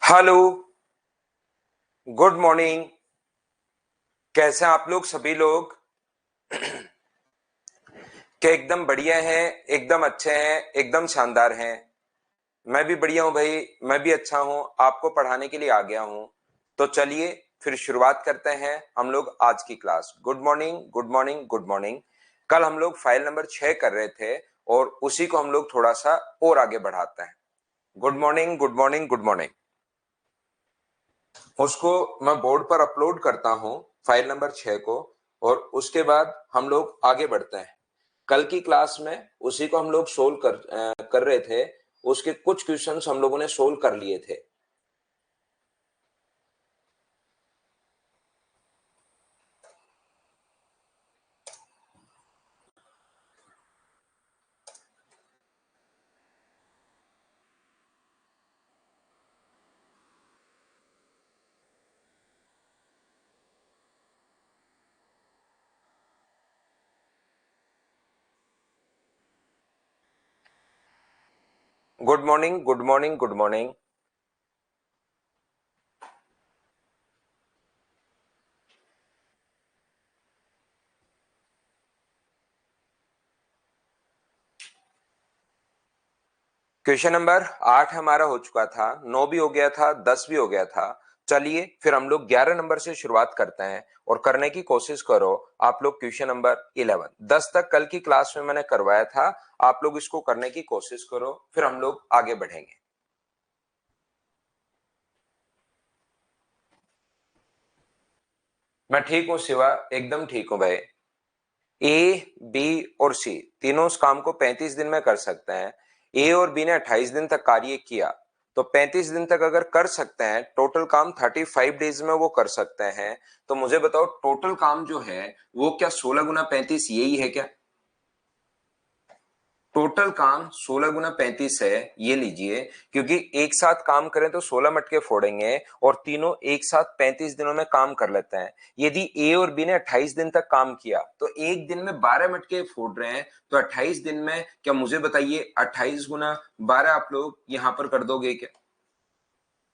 Hello, good morning. कैसे हैं आप लोग सभी लोग? क्या एकदम बढ़िया हैं, एकदम अच्छे हैं, एकदम शानदार हैं। मैं भी बढ़िया हूं भाई, मैं भी अच्छा हूं, आपको पढ़ाने के लिए आ गया हूं। तो चलिए फिर शुरुआत करते हैं हम लोग आज की class. Good morning, good morning, good morning. कल हम लोग फाइल नंबर 6 कर रहे थे और उसी को हम लोग थोड़ा सा और आगे बढ़ाते हैं। Good morning, good morning, good morning. उसको मैं बोर्ड पर अपलोड करता हूं, फाइल नंबर 6 को, और उसके बाद हम लोग आगे बढ़ते हैं। कल की क्लास में उसी को हम लोग सोल्व कर रहे थे। उसके कुछ क्वेश्चंस हम लोगों ने सोल्व कर लिए थे। Good morning, good morning, good morning. Question number 8 हमारा हो चुका था, 9 भी हो गया था, 10 भी हो गया था। चलिए फिर हम लोग 11 नंबर से शुरुआत करते हैं और करने की कोशिश करो आप लोग क्वेश्चन नंबर 11। 10 तक कल की क्लास में मैंने करवाया था, आप लोग इसको करने की कोशिश करो, फिर हम लोग आगे बढ़ेंगे। मैं ठीक हूं शिवा, एकदम ठीक हूं भाई। ए, बी और सी तीनों उस काम को 35 दिन में कर सकते हैं। ए और बी ने 28 दिन तक कार्य किया, तो 35 दिन तक अगर कर सकते हैं, टोटल काम 35 डेज में वो कर सकते हैं। तो मुझे बताओ टोटल काम जो है वो क्या 16 गुना 35 यही है क्या? टोटल काम 16 गुना 35 है, ये लीजिए। क्योंकि एक साथ काम करें तो 16 मटके फोड़ेंगे और तीनों एक साथ 35 दिनों में काम कर लेते हैं। यदि ए और बी ने 28 दिन तक काम किया तो एक दिन में 12 मटके फोड़ रहे हैं, तो 28 दिन में क्या, मुझे बताइए 28 गुना 12 आप लोग यहां पर कर दोगे क्या?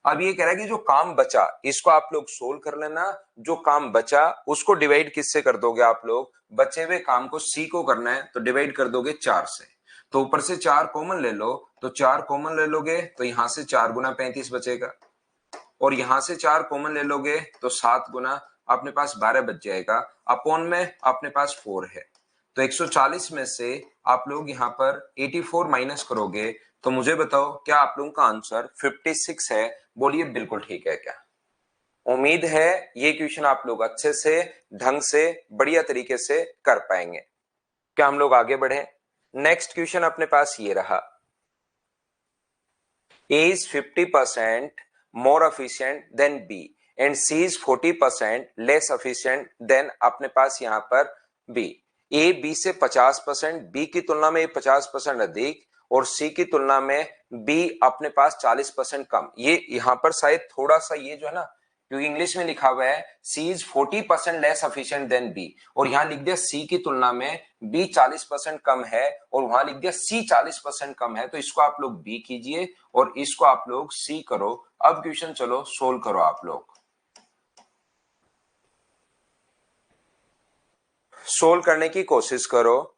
अब ये कह रहा है कि जो काम बचा इसको आप लोग सोल्व कर लेना। जो काम बचा उसको डिवाइड किससे कर दोगे आप लोग? बचे हुए काम को सी को करना है तो डिवाइड कर दोगे 4 से। तो ऊपर से 4 कॉमन ले लो, तो 4 कॉमन ले लोगे तो यहां से 4 गुना 35 बचेगा, और यहां से 4 कॉमन ले लोगे तो 7 गुना अपने पास 12 बच जाएगा। अपॉन में अपने पास 4 है, तो 140 में से आप लोग यहाँ पर 84 माइनस करोगे, तो मुझे बताओ क्या आप लोगों का आंसर 56 है? बोलिए बिल्कुल ठीक है क्या? उम्मीद है ये क्वेश्चन आप लोग अच्छे से, ढंग से, बढ़िया तरीके से कर पाएंगे। क्या हम लोग आगे बढ़े? नेक्स्ट क्वेश्चन अपने पास ये रहा। A is 50% more efficient than B and C is 40% less efficient than अपने पास यहां पर B। A B से 50%, B की तुलना में 50% अधिक, और C की तुलना में B अपने पास 40% कम। ये यहां पर शायद थोड़ा सा ये जो है ना, क्योंकि इंग्लिश में लिखा हुआ है C is 40% less efficient than B, और यहां लिख दिया सी की तुलना में बी 40% कम है, और वहां लिख दिया सी 40% कम है। तो इसको आप लोग बी कीजिए और इसको आप लोग सी करो। अब क्वेश्चन चलो सोल्व करो आप लोग। सोल्व करने की कोशिश करो।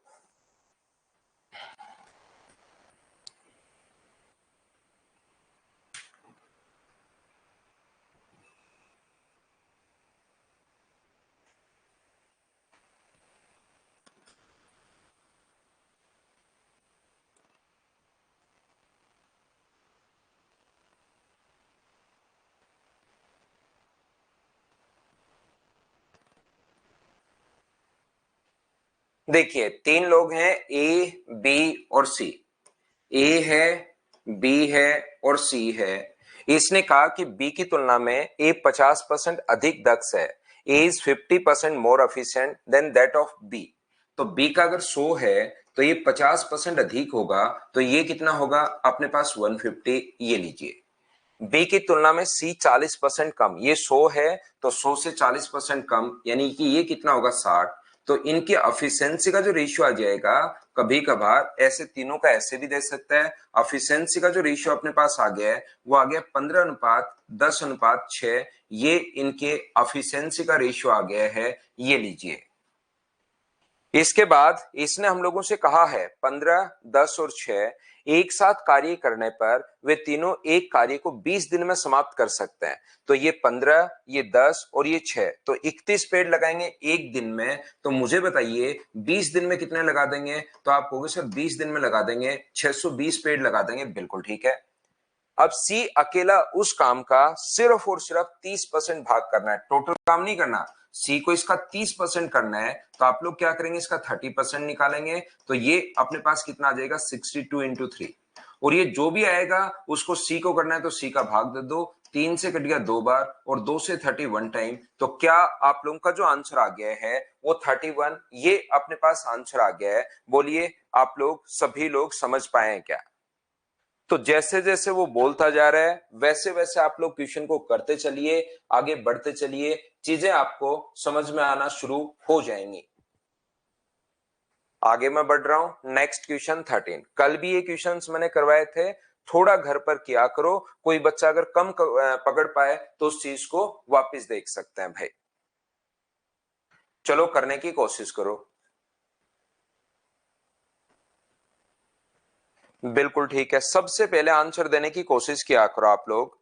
देखिए तीन लोग हैं, ए बी और सी। ए है, बी है और सी है। इसने कहा कि बी की तुलना में ए 50% अधिक दक्ष है। A is 50% more efficient than that of B. तो बी का अगर 100 है तो ये 50% अधिक होगा, तो ये कितना होगा अपने पास 150। ये लीजिए। बी की तुलना में सी 40% कम, ये 100 है तो 100 से 40% कम, यानी कि ये कितना होगा 60। तो इनकी एफिशिएंसी का जो रेशियो आ जाएगा, कभी कभार ऐसे तीनों का ऐसे भी दे सकता है। एफिशिएंसी का जो रेशियो अपने पास आ गया है वो आ गया 15:10:6। ये इनके एफिशिएंसी का रेशियो आ गया है, ये लीजिए। इसके बाद इसने हम लोगों से कहा है 15, 10 और 6 एक साथ कार्य करने पर वे तीनों एक कार्य को 20 दिन में समाप्त कर सकते हैं। तो ये 15, ये 10 और ये 6, तो 31 पेड़ लगाएंगे एक दिन में। तो मुझे बताइए 20 दिन में कितने लगा देंगे? तो आप कहोगे सर 20 दिन में लगा देंगे 620 पेड़ लगा देंगे। बिल्कुल ठीक है। अब सी अकेला उस काम का सिर्फ और सिर्फ 30% भाग करना है, टोटल काम नहीं करना। सी को इसका 30% करना है, तो आप लोग क्या करेंगे, इसका 30% निकालेंगे। तो ये अपने पास कितना आ जाएगा, 62 इंटू 3। और ये जो भी आएगा उसको सी को करना है, तो सी का भाग दे दो। 3 से कट गया 2 बार और 2 से 31 टाइम। तो क्या आप लोगों का जो आंसर आ गया है वो 31, ये अपने पास आंसर आ गया है। बोलिए आप लोग सभी लोग समझ पाए हैं क्या? तो जैसे जैसे वो बोलता जा रहा है वैसे वैसे आप लोग क्वेश्चन को करते चलिए, आगे बढ़ते चलिए, चीजें आपको समझ में आना शुरू हो जाएंगी। आगे मैं बढ़ रहा हूं, नेक्स्ट क्वेश्चन 13। कल भी ये क्वेश्चंस मैंने करवाए थे, थोड़ा घर पर किया करो। कोई बच्चा अगर कम पकड़ पाए तो उस चीज को वापस देख सकते हैं भाई। चलो करने की कोशिश करो। बिल्कुल ठीक है, सबसे पहले आंसर देने की कोशिश किया करो आप लोग।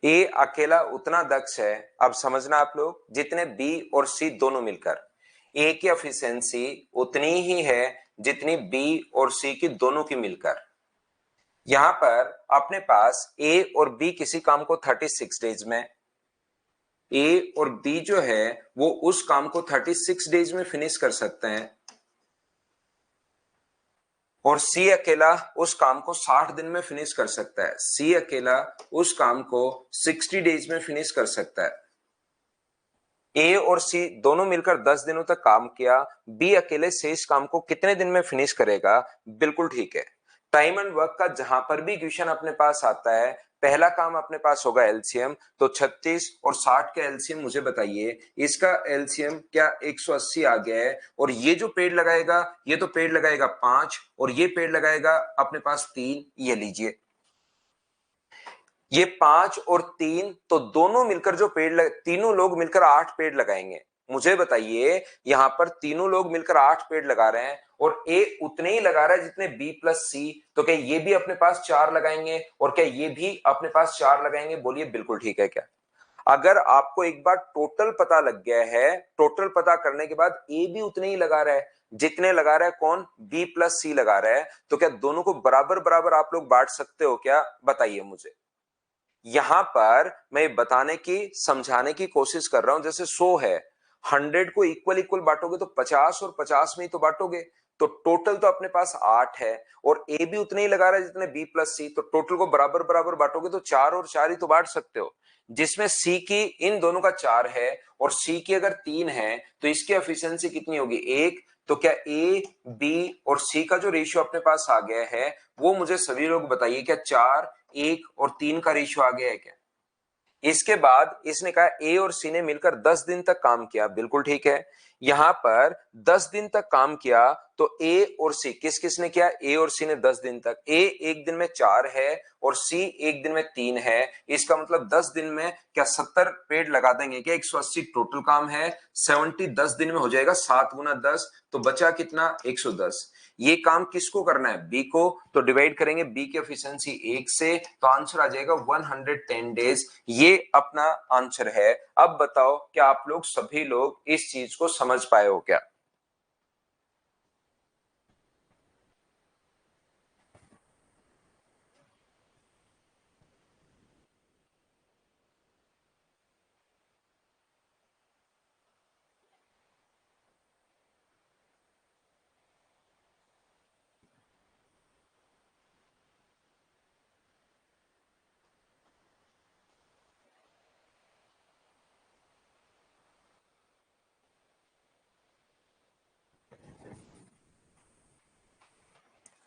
ए अकेला उतना दक्ष है, अब समझना आप लोग, जितने बी और सी दोनों मिलकर। ए की एफिशिएंसी उतनी ही है जितनी बी और सी की दोनों की मिलकर। यहां पर अपने पास ए और बी किसी काम को 36 डेज में, ए और बी जो है वो उस काम को 36 डेज में फिनिश कर सकते हैं, और सी अकेला उस काम को 60 दिन में फिनिश कर सकता है। सी अकेला उस काम को 60 डेज में फिनिश कर सकता है। ए और सी दोनों मिलकर 10 दिनों तक काम किया, बी अकेले शेष काम को कितने दिन में फिनिश करेगा? बिल्कुल ठीक है। टाइम एंड वर्क का जहां पर भी क्वेश्चन अपने पास आता है, पहला काम अपने पास होगा एलसीएम। तो 36 और 60 का एलसीएम मुझे बताइए, इसका एलसीएम क्या 180 आ गया है? और ये जो पेड़ लगाएगा, ये तो पेड़ लगाएगा 5 और ये पेड़ लगाएगा अपने पास 3। ये लीजिए, ये 5 और 3, तो दोनों मिलकर जो तीनों लोग मिलकर 8 पेड़ लगाएंगे। मुझे बताइए यहां पर तीनों लोग मिलकर 8 पेड़ लगा रहे हैं और ए उतने ही लगा रहा है जितने बी प्लस सी। तो क्या ये भी अपने पास 4 लगाएंगे और क्या ये भी अपने पास 4 लगाएंगे? बोलिए बिल्कुल ठीक है क्या? अगर आपको एक बार टोटल पता लग गया है, टोटल पता करने के बाद ए भी उतने ही लगा रहा है जितने लगा रहा है कौन, बी प्लस सी लगा रहा है, तो क्या दोनों को बराबर बराबर आप लोग बांट सकते हो क्या? बताइए मुझे। यहां पर मैं बताने की समझाने की कोशिश कर रहा हूं, जैसे 100 है, 100 को इक्वल इक्वल बांटोगे तो 50 और 50 में ही तो बांटोगे। तो टोटल तो अपने पास 8 है और ए भी उतने ही लगा रहा है जितने बी प्लस सी, तो टोटल को बराबर बराबर बांटोगे तो 4 और 4 ही तो बांट सकते हो। जिसमें सी की इन दोनों का 4 है और सी की अगर 3 है तो इसकी एफिशिएंसी कितनी होगी, 1। तो क्या ए बी और सी का जो रेशियो अपने पास आ गया है वो मुझे सभी लोग बताइए, क्या 4, 1 और 3 का रेशियो आ गया है क्या? इसके बाद इसने कहा ए और सी ने मिलकर 10 दिन तक काम किया। बिल्कुल ठीक है। यहां पर 10 दिन तक काम किया तो ए और सी किस किस ने किया, ए और सी ने 10 दिन तक। ए एक दिन में 4 है और सी एक दिन में 3 है। इसका मतलब 10 दिन में क्या 70 पेड़ लगा देंगे क्या? 180 टोटल काम है, 70 10 दिन में हो जाएगा, 7 गुना 10, तो बचा कितना, 110। ये काम किसको करना है, बी को। तो डिवाइड करेंगे बी की एफिशिएंसी 1 से, तो आंसर आ जाएगा 110 डेज। ये अपना आंसर है। अब बताओ क्या आप लोग सभी लोग इस चीज को समझ पाए हो क्या?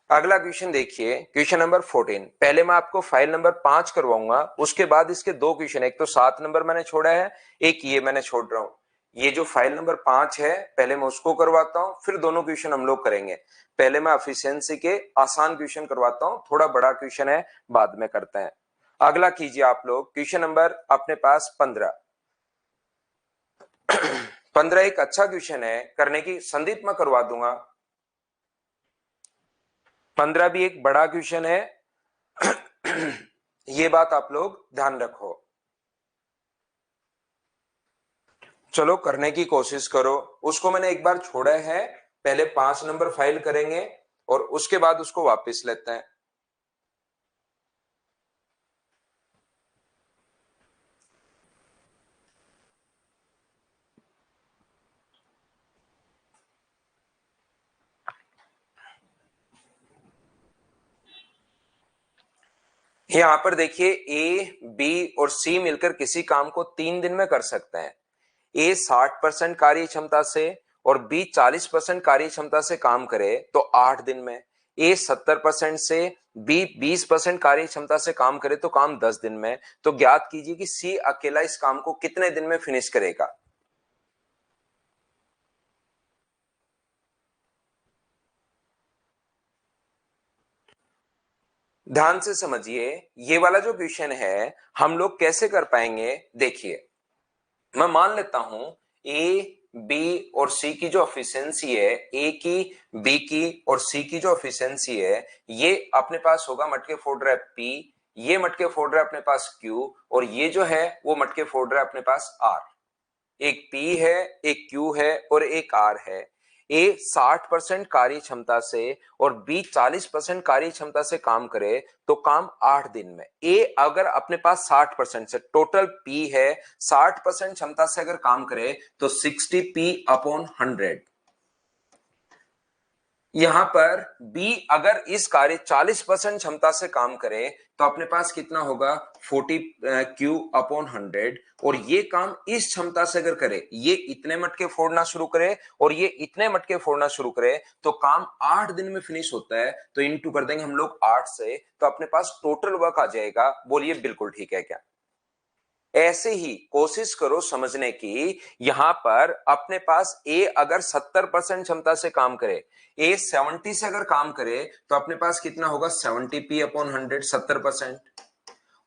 अगला क्वेश्चन देखिए, क्वेश्चन नंबर 14। पहले मैं आपको फाइल नंबर 5 करवाऊंगा, उसके बाद इसके दो क्वेश्चन, एक तो 7 नंबर मैंने छोड़ा है, एक ये मैंने छोड़ रहा हूं। ये जो फाइल नंबर 5 है पहले मैं उसको करवाता हूं, फिर दोनों क्वेश्चन हम लोग करेंगे। पहले मैं एफिशिएंसी के आसान क्वेश्चन करवाता हूं, थोड़ा बड़ा क्वेश्चन है बाद में करते हैं। अगला कीजिए आप लोग, क्वेश्चन नंबर अपने पास 15। 15 एक अच्छा क्वेश्चन है करने की, संदीप मैं करवा दूंगा। 15 भी एक बड़ा क्वेश्चन है, ये बात आप लोग ध्यान रखो। चलो करने की कोशिश करो। उसको मैंने एक बार छोड़ा है, पहले 5 नंबर फाइल करेंगे और उसके बाद उसको वापस लेते हैं। यहां पर देखिए, ए बी और सी मिलकर किसी काम को 3 दिन में कर सकते हैं। ए 60% कार्य क्षमता से और बी 40% कार्य क्षमता से काम करे तो 8 दिन में। ए 70% से बी 20% कार्य क्षमता से काम करे तो काम 10 दिन में। तो ज्ञात कीजिए कि सी अकेला इस काम को कितने दिन में फिनिश करेगा। ध्यान से समझिए, ये वाला जो क्वेश्चन है हम लोग कैसे कर पाएंगे। देखिए, मैं मान लेता हूं ए बी और सी की जो एफिशिएंसी है, ए की बी की और सी की जो एफिशिएंसी है, ये अपने पास होगा मटके फोड़ रहा है पी, ये मटके फोड़ रहा है अपने पास क्यू, और ये जो है वो मटके फोड़ रहा है अपने पास आर। एक पी है, एक क्यू है और एक आर है। ए 60% कार्य क्षमता से और बी 40% कार्य क्षमता से काम करे तो काम 8 दिन में। ए अगर अपने पास 60% से, टोटल पी है 60% क्षमता से अगर काम करे तो 60p/100। यहां पर बी अगर इस कार्य 40% क्षमता से काम करे तो अपने पास कितना होगा 40q/100। और ये काम इस क्षमता से अगर करे, ये इतने मटके फोड़ना शुरू करे और ये इतने मटके फोड़ना शुरू करे तो काम 8 दिन में फिनिश होता है। तो इनटू कर देंगे हम लोग 8 से, तो अपने पास टोटल वर्क आ जाएगा। बोलिए बिल्कुल ठीक है क्या। ऐसे ही कोशिश करो समझने की। यहां पर अपने पास ए अगर 70% क्षमता से काम करे, ए 70 से अगर काम करे तो अपने पास कितना होगा 70p/100, 70%।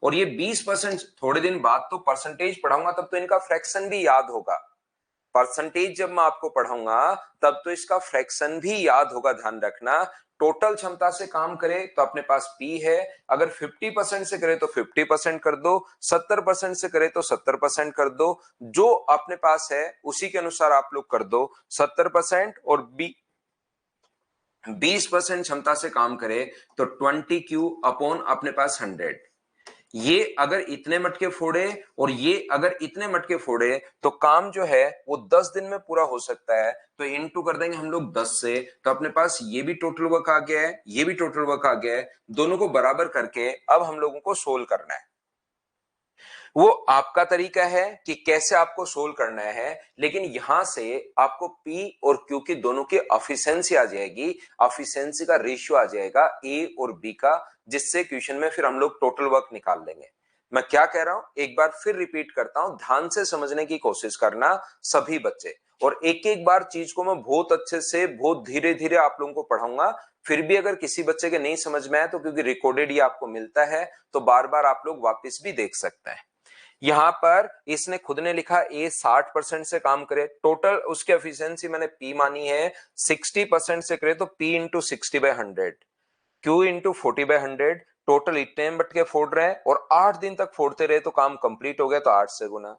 और ये 20%, थोड़े दिन बाद तो परसेंटेज पढ़ाऊंगा तब तो इनका फ्रैक्शन भी याद होगा। परसेंटेज जब मैं आपको पढ़ाऊंगा तब तो इसका फ्रैक्शन भी याद होगा, ध्यान रखना। टोटल क्षमता से काम करे तो अपने पास पी है, अगर 50% से करे तो 50% कर दो, 70% से करे तो 70% कर दो, जो अपने पास है उसी के अनुसार आप लोग कर दो। 70% और बी 20% क्षमता से काम करे तो 20q/ अपने पास 100। ये अगर इतने मटके फोड़े और ये अगर इतने मटके फोड़े तो काम जो है वो 10 दिन में पूरा हो सकता है। तो इनटू कर देंगे हम लोग 10 से, तो अपने पास ये भी टोटल वर्क आ गया है, ये भी टोटल वर्क आ गया है। दोनों को बराबर करके अब हम लोगों को सोल्व करना है। वो आपका तरीका है कि कैसे आपको सोल्व करना है, लेकिन यहां से आपको पी और क्यू की दोनों की एफिशिएंसी आ जाएगी, एफिशिएंसी का रेशियो आ जाएगा ए और बी का, जिससे क्वेश्चन में फिर हम लोग टोटल वर्क निकाल लेंगे। मैं क्या कह रहा हूं एक बार फिर रिपीट करता हूं, ध्यान से समझने की कोशिश करना सभी बच्चे। और एक एक बार चीज को मैं बहुत अच्छे से बहुत धीरे धीरे आप लोगों को पढ़ाऊंगा। फिर भी अगर किसी बच्चे के नहीं समझ में आए तो क्योंकि रिकॉर्डेड ही आपको मिलता है तो बार बार आप लोग वापस भी देख सकते हैं। यहां पर इसने खुद ने लिखा ए 60% से काम करे, टोटल उसकी एफिशिएंसी मैंने पी मानी है 60% से करे तो P into 60/100, Q into 40/100। Total इतने मटके फोड़ रहे हैं और 8 दिन तक फोड़ते रहे तो काम कंप्लीट हो गया, तो 8 से गुना।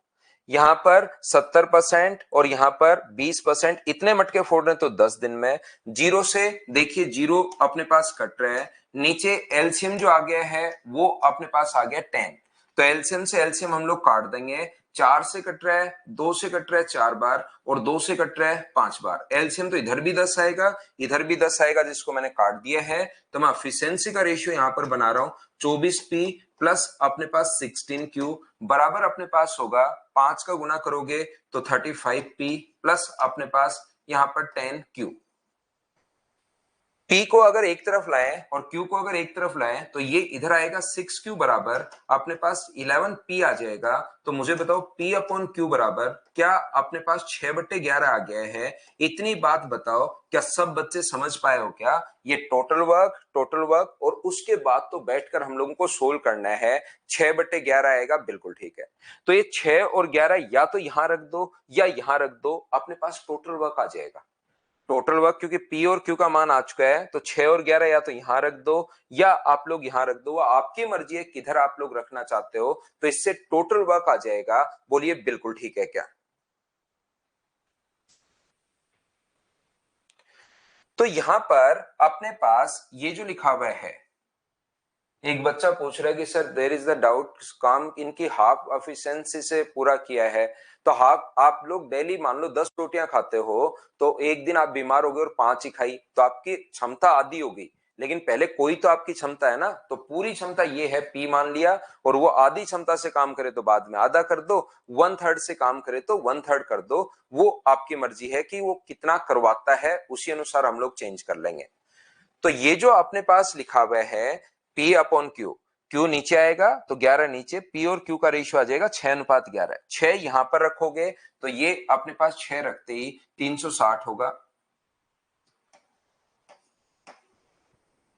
यहां पर 70% और यहां पर 20%, इतने मटके फोड़ रहे हैं तो 10 दिन में। जीरो से देखिए, जीरो अपने पास कट रहा है, नीचे एलसीएम जो आ गया है वो अपने पास आ गया 10। तो एलसीएम से एलसीएम हम लोग काट देंगे। 4 से कट रहा है, 2 से कट रहा है 4 बार और 2 से कट रहा है 5 बार। एलसीएम तो इधर भी 10 आएगा, इधर भी 10 आएगा, जिसको मैंने काट दिया है। तो मैं एफिशिएंसी का रेशियो यहां पर बना रहा हूं 24p प्लस अपने पास 16q बराबर अपने पास होगा 5 का गुना करोगे तो 35p प्लस अपने पास यहां पर 10q। P को अगर एक तरफ लाएं और Q को अगर एक तरफ लाएं तो ये इधर आएगा 6Q बराबर अपने पास 11P आ जाएगा। तो मुझे बताओ P अपॉन Q बराबर क्या अपने पास 6/11 आ गया है। इतनी बात बताओ, क्या सब बच्चे समझ पाए हो क्या? ये टोटल वर्क और उसके बाद तो बैठकर हम लोगों को सोल्व करना है। 6/11 आएगा, बिल्कुल ठीक है। तो ये 6 और 11 या तो यहां रख दो या यहां रख दो, अपने पास टोटल वर्क आ जाएगा। टोटल वर्क क्योंकि P और Q का मान आ चुका है तो 6 और 11 या तो यहां रख दो या आप लोग यहां रख दो, वो आपकी मर्जी है किधर आप लोग रखना चाहते हो। तो इससे टोटल वर्क आ जाएगा। बोलिए बिल्कुल ठीक है क्या? तो यहां पर अपने पास ये जो लिखा हुआ है, एक बच्चा पूछ रहा है कि sir there is the doubt, काम इनकी हाफ एफिशिएंसी से पूरा किया है। तो हाफ, आप लोग डेली मान लो 10 रोटियां खाते हो, तो एक दिन आप बीमार हो गए और 5 ही खाई तो आपकी क्षमता आधी हो गई। लेकिन पहले कोई तो आपकी क्षमता है ना, तो पूरी क्षमता ये है P मान लिया, और वो आधी क्षमता से काम करे तो बाद में आधा कर दो, 1/3 से काम करे तो 1/3 कर दो। वो आपकी मर्जी है कि वो कितना करवाता है, उसी अनुसार हम लोग चेंज कर लेंगे। तो ये जो अपने पास लिखा हुआ है P अपॉन Q, Q नीचे आएगा तो 11 नीचे, P और Q का रेशियो आ जाएगा 6:11। 6 यहां पर रखोगे तो ये अपने पास 6 रखते ही 360 होगा,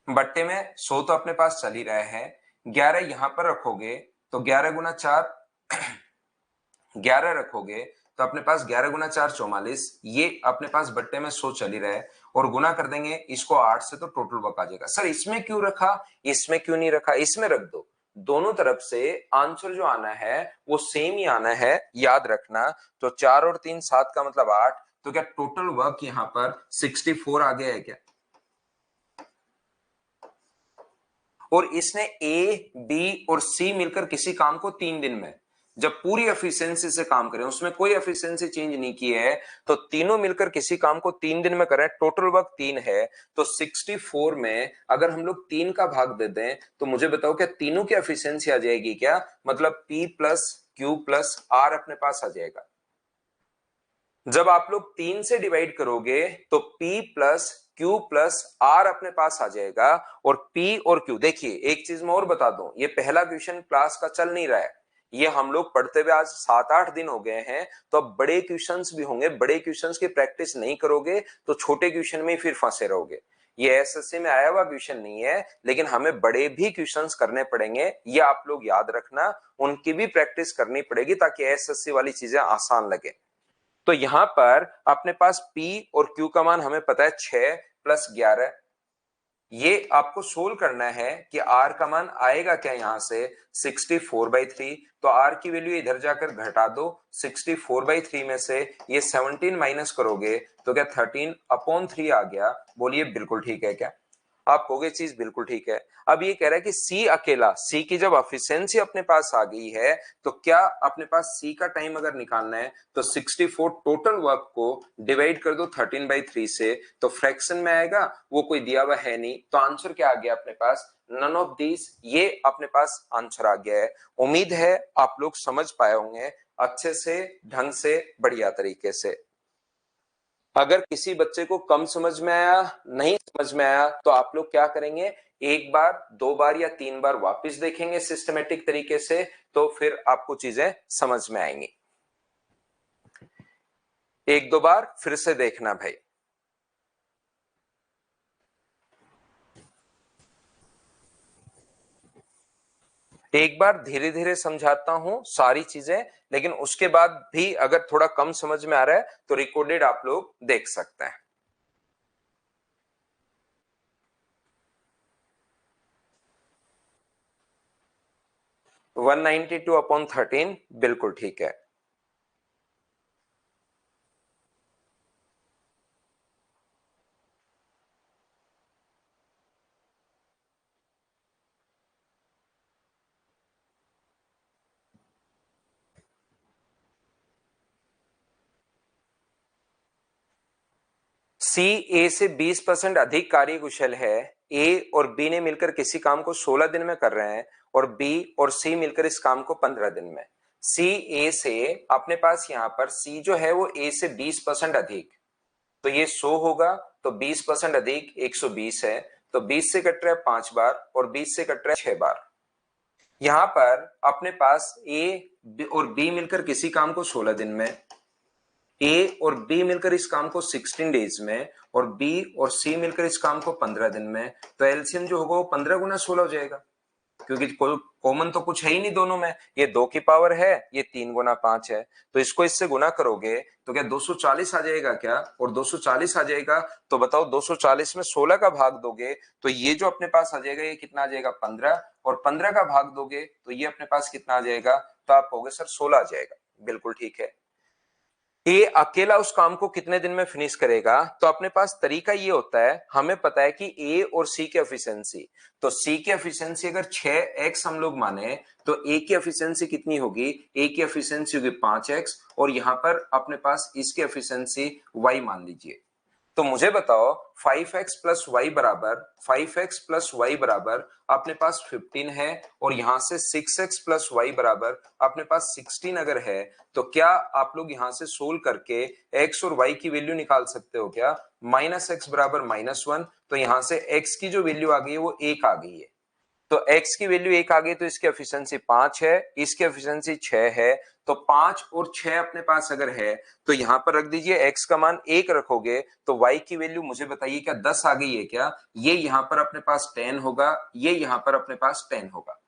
बट्टे में 100 तो अपने पास चल ही रहा है। 11 यहां पर रखोगे तो 11 गुना 4 11 रखोगे तो अपने पास 11 गुना 4 44, ये अपने पास बट्टे में 100 चल ही रहा है, और गुना कर देंगे इसको 8 से तो टोटल वर्क आ जाएगा। सर इसमें क्यों रखा, इसमें क्यों नहीं रखा? इसमें रख दो, दोनों तरफ से आंसर जो आना है वो सेम ही आना है, याद रखना। तो 4 और 3 7 का मतलब 8, तो क्या टोटल वर्क यहां पर 64 आ गया है क्या? और इसने ए, बी और सी मिलकर किसी काम को 3 दिन में, जब पूरी एफिशिएंसी से काम करें, उसमें कोई एफिशिएंसी चेंज नहीं की है, तो तीनों मिलकर किसी काम को 3 दिन में करें, टोटल वर्क 3 है, तो 64 में अगर हम लोग 3 का भाग दे दें तो मुझे बताओ क्या तीनों की एफिशिएंसी आ जाएगी क्या? मतलब P plus Q plus R अपने पास आ जाएगा। जब आप लोग 3 से डिवाइड करोगे तो P plus Q plus R अपने पास आ जाएगा। और P और Q, देखिए एक चीज मैं और बता दूं, ये पहला क्वेश्चन क्लास का चल नहीं रहा है, ये हम लोग पढ़ते हुए आज 7-8 दिन हो गए हैं, तो अब बड़े क्वेश्चंस भी होंगे। बड़े क्वेश्चंस की प्रैक्टिस नहीं करोगे तो छोटे क्वेश्चन में ही फिर फंसे रहोगे। ये एसएससी में आया हुआ क्वेश्चन नहीं है, लेकिन हमें बड़े भी क्वेश्चंस करने पड़ेंगे, ये आप लोग याद रखना, उनकी भी प्रैक्टिस करनी पड़ेगी ताकि एसएससी वाली चीजें आसान लगे। तो यहां पर अपने पास P और Q का मान हमें पता है 6 प्लस 11। ये आपको सोल्व करना है कि R का मान आएगा क्या यहां से 64/3। तो R की वैल्यू इधर जाकर घटा दो, 64/3 में से ये 17 माइनस करोगे तो क्या 13/3 आ गया। बोलिए बिल्कुल ठीक है क्या? आप कहोगे चीज बिल्कुल ठीक है। अब ये कह रहा है कि सी अकेला, सी की जब एफिशिएंसी अपने पास आ गई है तो क्या अपने पास सी का टाइम अगर निकालना है तो 64 टोटल वर्क को डिवाइड कर दो 13/3 से, तो फ्रैक्शन में आएगा, वो कोई दिया हुआ है नहीं, तो आंसर क्या आ गया अपने पास? नन ऑफ दिस, ये अपने पास आंसर आ गया है। उम्मीद है आप लोग समझ पाए होंगे अच्छे से, ढंग से, बढ़िया तरीके से। अगर किसी बच्चे को कम समझ में आया, नहीं समझ में आया, तो आप लोग क्या करेंगे, एक बार, दो बार या तीन बार वापस देखेंगे सिस्टमेटिक तरीके से, तो फिर आपको चीजें समझ में आएंगी। एक दो बार फिर से देखना भाई। एक बार धीरे धीरे समझाता हूं सारी चीजें, लेकिन उसके बाद भी अगर थोड़ा कम समझ में आ रहा है तो रिकॉर्डेड आप लोग देख सकते हैं। 192/13 बिल्कुल ठीक है। सी ए से 20% अधिक कार्यकुशल है, ए और बी ने मिलकर किसी काम को 16 दिन में कर रहे हैं, और बी और सी मिलकर इस काम को 15 दिन में। सी ए से, अपने पास यहां पर सी जो है वो ए से 20% अधिक, तो ये 100 होगा, तो 20% अधिक 120 है, तो 20 से कट रहा है 5 बार और 20 से कट रहा है 6 बार। यहां पर अपने पास ए और बी मिलकर किसी काम को 16 दिन में, ए और बी मिलकर इस काम को 16 डेज में, और बी और सी मिलकर इस काम को 15 दिन में, तो एलसीएम जो होगा वो 15 गुना 16 हो जाएगा, क्योंकि कोई कॉमन तो कुछ है ही नहीं दोनों में, ये 2 की पावर है, ये 3 गुना 5 है, तो इसको इससे गुना करोगे तो क्या 240 आ जाएगा क्या, और 240 आ जाएगा तो बताओ 240 में 16 का भाग दोगे तो ये जो अपने पास आ जाएगा ये कितना आ जाएगा 15, और 15 का भाग दोगे तो ये अपने पास कितना आ जाएगा, तो आप कहोगे सर 16 आ जाएगा। बिल्कुल ठीक है। ये अकेला उस काम को कितने दिन में फिनिश करेगा, तो अपने पास तरीका ये होता है, हमें पता है कि ए और सी की एफिशिएंसी, तो सी की एफिशिएंसी अगर 6x हम लोग माने तो ए की एफिशिएंसी कितनी होगी, ए की एफिशिएंसी होगी 5x, और यहां पर अपने पास इसकी एफिशिएंसी y मान लीजिए। तो मुझे बताओ 5x प्लस वाई बराबर 5x प्लस वाई बराबर अपने पास 15 है, और यहां से 6x प्लस वाई बराबर अपने पास 16 अगर है, तो क्या आप लोग यहां से सोल्व करके x और y की वैल्यू निकाल सकते हो क्या, माइनस एक्स बराबर -1, तो यहां से x की जो वैल्यू आ गई है वो 1 आ गई है, तो x की वैल्यू 1 आ गई, तो इसकी एफिशिएंसी 5 है, इसकी एफिशिएंसी 6 है, तो 5 और 6 अपने पास अगर है तो यहां पर रख दीजिए, x का मान 1 रखोगे तो y की वैल्यू मुझे बताइए क्या 10 आ गई है क्या, ये यहां पर अपने पास 10 होगा, ये यहां पर अपने पास 10 होगा।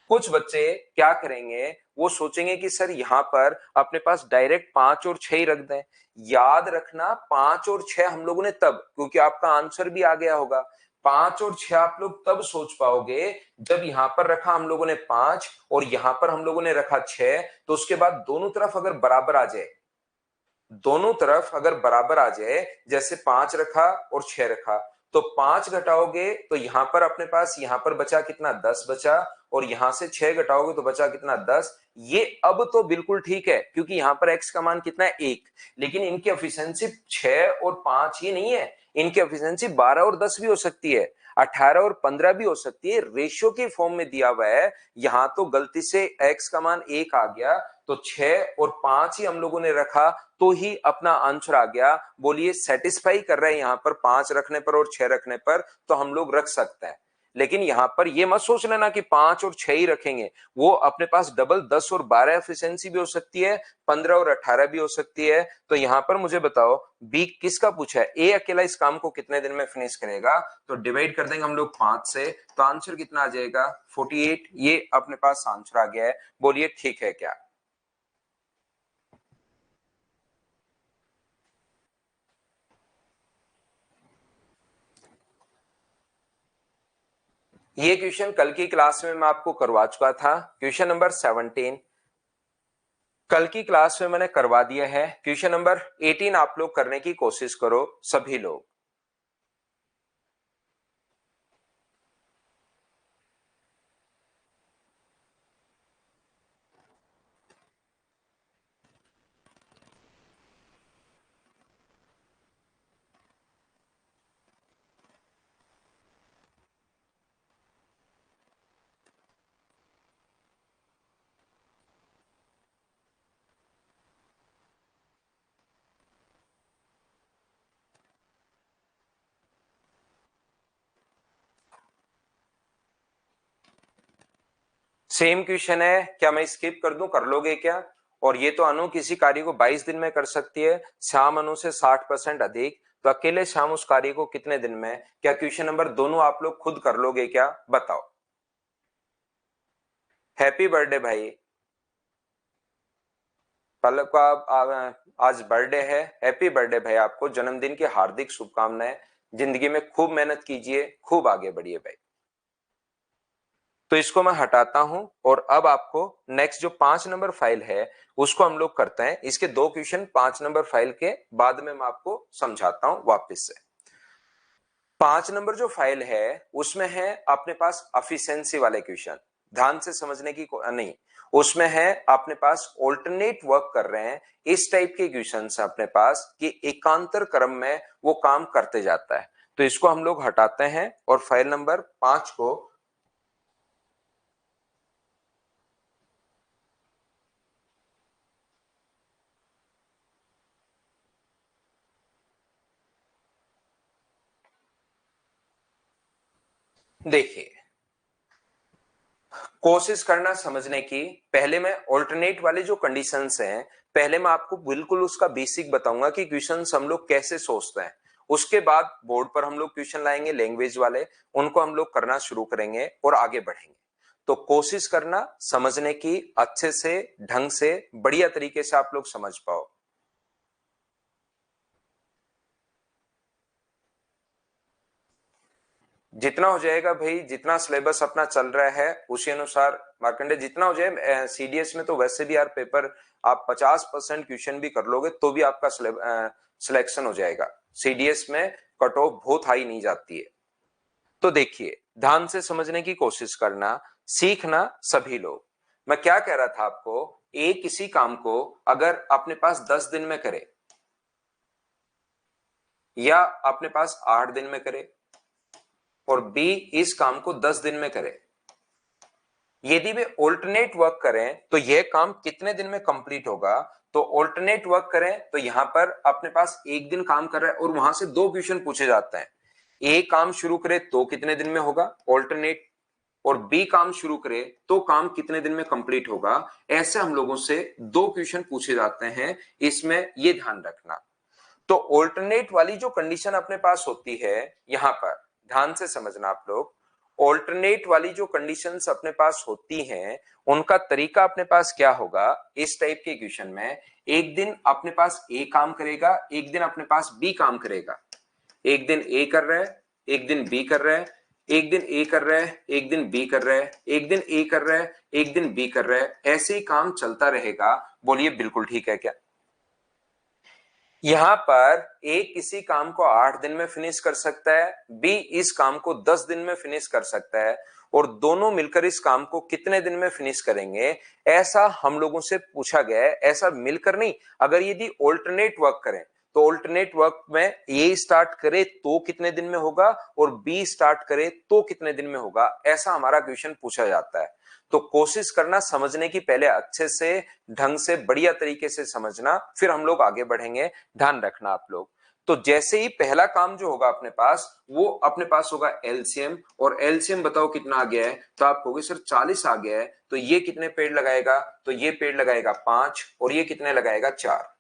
कुछ बच्चे क्या करेंगे, वो सोचेंगे कि सर यहां पर अपने पास डायरेक्ट 5 और 6 ही रख दें। याद रखना 5 और 6 हम लोगों ने तब, क्योंकि आपका आंसर भी आ गया होगा, 5 और 6 आप लोग तब सोच पाओगे जब यहां पर रखा हम लोगों ने 5 और यहां पर हम लोगों ने रखा 6, तो उसके बाद दोनों तरफ अगर बराबर आ जाए, दोनों तरफ अगर बराबर आ जाए, जैसे 5 रखा और 6 रखा, तो 5 घटाओगे तो यहां पर अपने पास यहां पर बचा कितना 10 बचा, और यहां से 6 घटाओगे तो बचा कितना 10। ये अब तो बिल्कुल ठीक है, क्योंकि यहां पर x का मान कितना है 1, लेकिन इनकी एफिशिएंसी 6 और 5 ही नहीं है, इनकी एफिशिएंसी 12 और 10 भी हो सकती है, 18 और 15 भी हो सकती है, रेशियो के फॉर्म में दिया हुआ है। यहां तो गलती से x का मान 1 आ गया, तो 6 और 5 ही हम लोगों ने रखा, तो ही अपना आंसर आ गया। बोलिए सेटिस्फाई कर रहे हैं यहां पर 5 रखने पर और 6 रखने पर, तो हम लोग रख सकते हैं। लेकिन यहां पर ये मत सोच लेना कि 5 और 6 ही रखेंगे, वो अपने पास डबल 10 और 12 एफिशिएंसी भी हो सकती है, 15 और 18 भी हो सकती है। तो यहां पर मुझे बताओ बी किसका पूछा है, ए अकेला इस काम को कितने दिन में फिनिश करेगा, तो डिवाइड कर देंगे हम लोग 5 से, तो आंसर कितना आ जाएगा 48, ये अपने पास आंसर आ गया है। बोलिए ठीक है क्या। ये क्वेश्चन कल की क्लास में मैं आपको करवा चुका था, क्वेश्चन नंबर 17 कल की क्लास में मैंने करवा दिया है। क्वेश्चन नंबर 18 आप लोग करने की कोशिश करो सभी लोग। सेम क्वेश्चन है, क्या मैं स्किप कर दूं, कर लोगे क्या। और ये तो अनु किसी कार्य को 22 दिन में कर सकती है, श्याम अनु से 60% अधिक, तो अकेले श्याम उस कार्य को कितने दिन में, क्या क्वेश्चन नंबर दोनों आप लोग खुद कर लोगे क्या, बताओ। हैप्पी बर्थडे भाई, पल्लव का आज बर्थडे है, हैप्पी बर्थडे भाई, आपको जन्मदिन की हार्दिक शुभकामनाएं, जिंदगी में खूब मेहनत कीजिए, खूब आगे बढ़िए भाई। तो इसको मैं हटाता हूं, और अब आपको नेक्स्ट जो 5 नंबर फाइल है उसको हम लोग करते हैं। इसके 2 क्वेश्चन 5 नंबर फाइल के बाद में मैं आपको समझाता हूं वापस से। 5 नंबर जो फाइल है उसमें है अपने पास एफिशिएंसी वाले क्वेश्चन, ध्यान से समझने की नहीं, उसमें है अपने पास ऑल्टरनेट वर्क कर रहे हैं, इस टाइप के क्वेश्चन है अपने पास कि एकांतर क्रम में वो काम करते जाता है। तो इसको हम लोग हटाते हैं और फाइल नंबर 5 को देखिए, कोशिश करना समझने की, पहले मैं ऑल्टरनेट वाले जो कंडीशंस हैं, पहले मैं आपको बिल्कुल उसका बेसिक बताऊंगा कि क्वेश्चंस हम लोग कैसे सोचते हैं। उसके बाद बोर्ड पर हम लोग क्वेश्चन लाएंगे लैंग्वेज वाले, उनको हम लोग करना शुरू करेंगे और आगे बढ़ेंगे। तो कोशिश करना समझने की, अच्छे से, ढंग से, बढ़िया तरीके से आप लोग समझ पाओ। जितना हो जाएगा भाई, जितना सिलेबस अपना चल रहा है उसी अनुसार मार्कंडे जितना हो जाए। सीडीएस में तो वैसे भी यार पेपर आप 50% क्वेश्चन भी कर लोगे तो भी आपका सिलेक्शन हो जाएगा। सीडीएस में कट ऑफ बहुत हाई नहीं जाती है। तो देखिए, ध्यान से समझने की कोशिश करना, सीखना सभी लोग। मैं क्या कह रहा था आपको, एक किसी काम को अगर अपने पास 10 दिन में करे या अपने पास 8 दिन में करे और बी इस काम को 10 दिन में करे, यदि वे ऑल्टरनेट वर्क करें तो यह काम कितने दिन में कंप्लीट होगा। तो ऑल्टरनेट वर्क करें तो यहां पर अपने पास एक दिन काम कर रहा है और वहां से दो क्वेश्चन पूछे जाते हैं। ए काम शुरू करे तो कितने दिन में होगा ऑल्टरनेट, और बी काम शुरू करे तो काम कितने दिन में कंप्लीट होगा। ऐसे हम लोगों से दो क्वेश्चन पूछे जाते हैं, इसमें ये ध्यान रखना। तो ऑल्टरनेट वाली जो कंडीशन अपने पास होती है, यहां पर ध्यान से समझना आप लोग, ऑल्टरनेट वाली जो कंडीशंस अपने पास होती हैं उनका तरीका अपने पास क्या होगा। इस टाइप के क्वेश्चन में एक दिन अपने पास ए काम करेगा, एक दिन अपने पास बी काम करेगा। एक दिन ए कर रहा है, एक दिन बी कर रहा है, एक दिन ए कर रहा है, एक दिन बी कर रहा है, एक दिन ए कर रहा है, एक दिन बी कर रहा है, ऐसे ही काम चलता रहेगा। बोलिए बिल्कुल ठीक है क्या। यहां पर ए किसी काम को 8 दिन में फिनिश कर सकता है, बी इस काम को 10 दिन में फिनिश कर सकता है, और दोनों मिलकर इस काम को कितने दिन में फिनिश करेंगे, ऐसा हम लोगों से पूछा गया है। ऐसा मिलकर नहीं, अगर यदि ऑल्टरनेट वर्क करें तो ऑल्टरनेट वर्क में ए स्टार्ट करे तो कितने दिन में होगा और बी स्टार्ट करे तो कितने दिन में होगा, ऐसा हमारा क्वेश्चन पूछा जाता है। तो कोशिश करना समझने की, पहले अच्छे से, ढंग से, बढ़िया तरीके से समझना, फिर हम लोग आगे बढ़ेंगे। ध्यान रखना आप लोग। तो जैसे ही पहला काम जो होगा अपने पास, वो अपने पास होगा एलसीएम, और एलसीएम बताओ कितना आ गया है। तो आप कहोगे सर 40 आ गया है, तो ये कितने पेड़ लगाएगा। तो ये पेड़ लगाएगा 5 और ये कितने लगाएगा 4।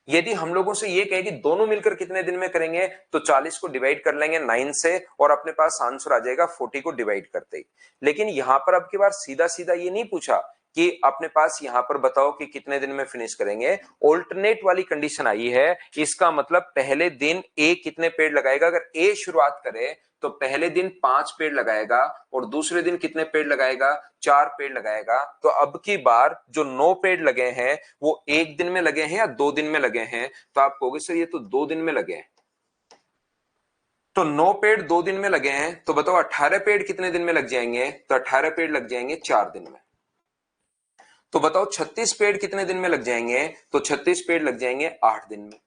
यदि हम लोगों से ये कहे कि दोनों मिलकर कितने दिन में करेंगे, तो 40 को डिवाइड कर लेंगे 9 से और अपने पास आंसर आ जाएगा 40 को डिवाइड करते ही। लेकिन यहां पर अब की बार सीधा सीधा ये नहीं पूछा कि अपने पास यहां पर बताओ कि कितने दिन में फिनिश करेंगे। ऑल्टरनेट वाली कंडीशन आई है, इसका मतलब पहले दिन ए कितने पेड़ लगाएगा। अगर ए शुरुआत करे तो पहले दिन 5 पेड़ लगाएगा और दूसरे दिन कितने पेड़ लगाएगा, 4 पेड़ लगाएगा। तो अब की बार जो 9 पेड़ लगे हैं वो एक दिन में लगे हैं या 2 दिन में लगे हैं। तो आप कहोगे सर ये तो 2 दिन में लगे हैं। तो 9 पेड़ 2 दिन में लगे हैं, तो बताओ 18 पेड़ कितने दिन में लग जाएंगे। तो 18 पेड़ लग जाएंगे 4 दिन में। तो बताओ 36 पेड़ कितने दिन में लग जाएंगे। तो 36 पेड़ लग जाएंगे 8 दिन में।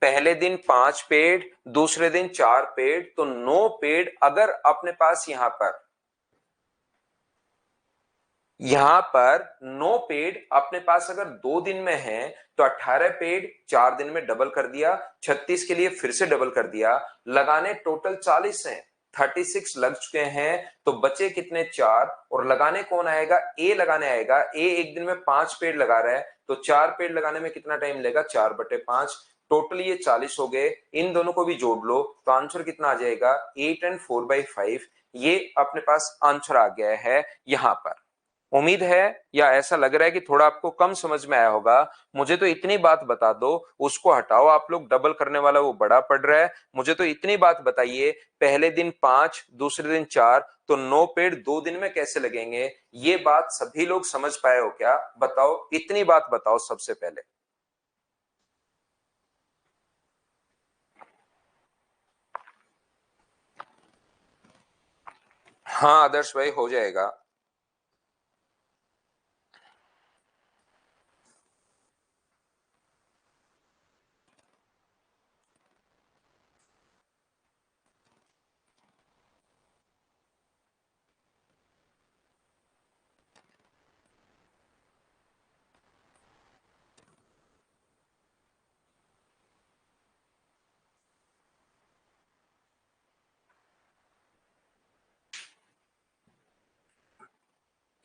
पहले दिन 5 पेड़, दूसरे दिन 4 पेड़, तो 9 पेड़ अगर अपने पास यहां पर 9 पेड़ अपने पास अगर 2 दिन में है, तो 18 पेड़ 4 दिन में डबल कर दिया, 36 के लिए फिर से डबल कर दिया, लगाने टोटल 40 हैं, 36 लग चुके हैं। तो बचे कितने 4, और लगाने कौन आएगा, ए लगाने आएगा। ए एक दिन में 5 पेड़ लगा रहा है, तो 4 पेड़ लगाने में कितना टाइम लेगा, 4/5। टोटल ये 40 हो गए। इन दोनों को भी जोड़ लो तो आंसर कितना आ जाएगा, 8 एंड 4/5। ये अपने पास आंसर आ गया है यहां पर। उम्मीद है या ऐसा लग रहा है कि थोड़ा आपको कम समझ में आया होगा। मुझे तो इतनी बात बता दो, उसको हटाओ, आप लोग डबल करने वाला वो बड़ा पड़ रहा है। मुझे तो इतनी बात बताइए, पहले दिन 5 दूसरे दिन 4, तो 9 पेड़ 2 दिन में कैसे लगेंगे। ये बात सभी लोग समझ पाए हो क्या, बताओ, इतनी बात बताओ सबसे पहले। हाँ आदर्श भाई, हो जाएगा।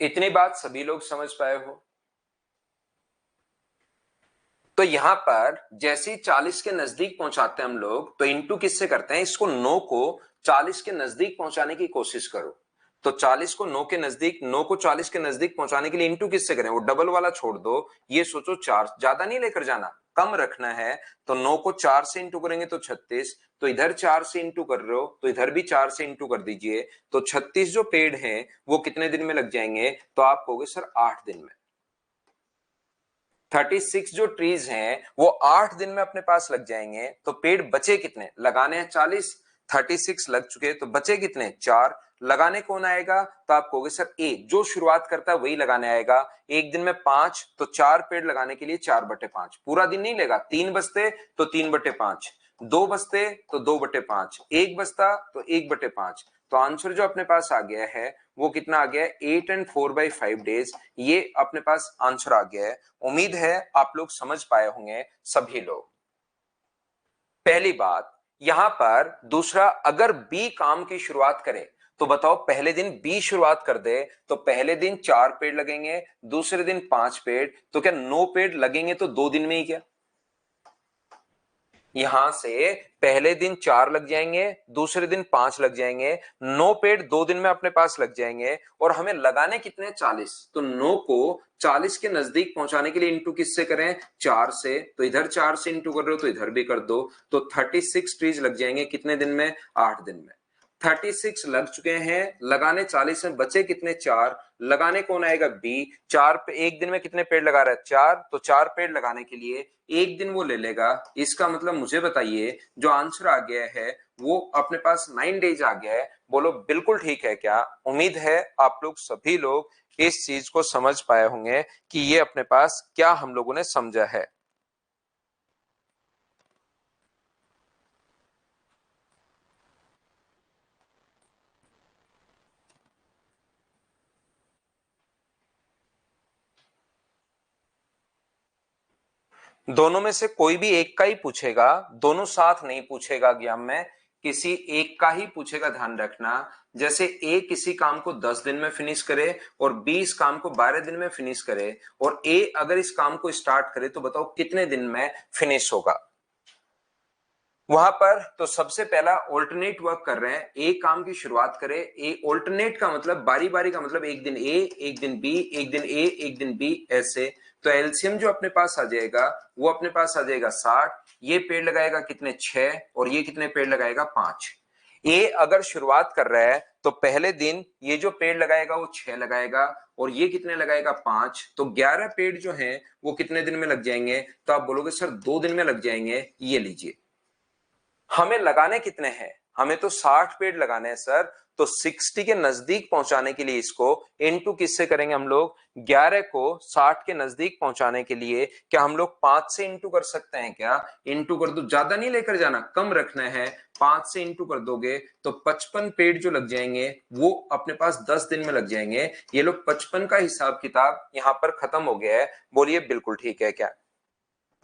इतनी बात सभी लोग समझ पाए हो? तो यहां पर जैसे ही 40 के नजदीक पहुंचाते हैं हम लोग, तो इंटू किससे करते हैं, इसको 9 को 40 के नजदीक पहुंचाने की कोशिश करो। तो 40 को 9 के नजदीक, 9 को 40 के नजदीक पहुंचाने के लिए इंटू किससे करें, वो डबल वाला छोड़ दो, ये सोचो 4, ज्यादा नहीं लेकर जाना, कम रखना है। तो 9 को 4 से इंटू करेंगे तो 36, तो इधर 4 से इंटू कर रहे हो तो इधर भी 4 से इंटू कर दीजिए। तो 36 जो पेड़ हैं वो कितने दिन में लग जाएंगे, तो आप कहोगे सर 8 दिन में। 36 जो ट्रीज हैं वो 8 दिन में अपने पास लग जाएंगे। तो पेड़ बचे कितने, लगाने हैं 40, 36 लग चुके, तो बचे कितने, 4। लगाने कौन आएगा, तो आप कहोगे सर ए, जो शुरुआत करता है वही लगाने आएगा। एक दिन में 5, तो 4 पेड़ लगाने के लिए 4/5, पूरा दिन नहीं लेगा। 3 बजते तो 3/5, 2 बजते तो 2/5, 1 बजता तो 1/5। तो आंसर जो अपने पास आ गया है वो कितना आ गया है, 8 and 4/5 डेज, ये अपने पास आंसर आ गया है। उम्मीद है आप लोग समझ पाए होंगे सभी लोग। पहली बात यहां पर। दूसरा, अगर बी काम की शुरुआत करे तो बताओ, पहले दिन बी शुरुआत कर दे तो पहले दिन 4 पेड़ लगेंगे, दूसरे दिन 5 पेड़, तो क्या 9 पेड़ लगेंगे तो 2 दिन में ही क्या। यहां से पहले दिन 4 लग जाएंगे, दूसरे दिन 5 लग जाएंगे, 9 पेड़ 2 दिन में अपने पास लग जाएंगे। और हमें लगाने कितने, 40, तो 9 को 40 के नजदीक पहुंचाने के लिए इंटू किससे करें, 4 से। तो इधर 4 से इंटू कर रहे हो तो इधर भी कर दो। तो 36 ट्रीज लग जाएंगे कितने दिन में, 8 दिन में। 36 लग चुके हैं, लगाने 40 में, बचे कितने, 4। लगाने कौन आएगा, बी। 4 पे एक दिन में कितने पेड़ लगा रहा है, 4, तो 4 पेड़ लगाने के लिए एक दिन वो ले लेगा। इसका मतलब मुझे बताइए जो आंसर आ गया है वो अपने पास 9 डेज आ गया है। बोलो बिल्कुल ठीक है क्या। उम्मीद है आप लोग सभी लोग इस चीज को समझ पाए होंगे कि ये अपने पास क्या हम लोगों ने समझा है। दोनों में से कोई भी एक का ही पूछेगा, दोनों साथ नहीं पूछेगा एग्जाम में, किसी एक का ही पूछेगा, ध्यान रखना। जैसे ए किसी काम को 10 दिन में फिनिश करे और बी इस काम को 12 दिन में फिनिश करे, और ए अगर इस काम को स्टार्ट करे तो बताओ कितने दिन में फिनिश होगा। वहां पर तो सबसे पहला ऑल्टरनेट वर्क कर रहे हैं, ए काम की शुरुआत करे। ए ऑल्टरनेट का मतलब बारी बारी का मतलब, एक दिन ए, एक दिन बी, एक दिन ए, एक दिन बी, ऐसे। तो एलसीएम जो अपने पास आ जाएगा वो अपने पास आ जाएगा 60। ये पेड़ लगाएगा कितने, 6, और ये कितने पेड़ लगाएगा, 5। ए अगर शुरुआत कर रहा है तो पहले दिन ये जो पेड़ लगाएगा वो 6 लगाएगा, और ये कितने लगाएगा, 5। तो 11 पेड़ जो हैं वो कितने दिन में लग जाएंगे, तो आप बोलोगे सर 2 दिन में लग जाएंगे। ये लीजिए, हमें लगाने कितने हैं, हमें तो 60 पेड़ लगाने हैं सर। तो 60 के नजदीक पहुंचाने के लिए इसको इनटू किससे करेंगे हम लोग, 11 को 60 के नजदीक पहुंचाने के लिए क्या हम लोग 5 से इंटू कर सकते हैं क्या, इंटू कर दो, ज्यादा नहीं लेकर जाना, कम रखना है। 5 से इंटू कर दोगे तो 55 पेड़ जो लग जाएंगे वो अपने पास 10 दिन में लग जाएंगे। ये लोग 55 का हिसाब किताब यहां पर खत्म हो गया है। बोलिए बिल्कुल ठीक है क्या।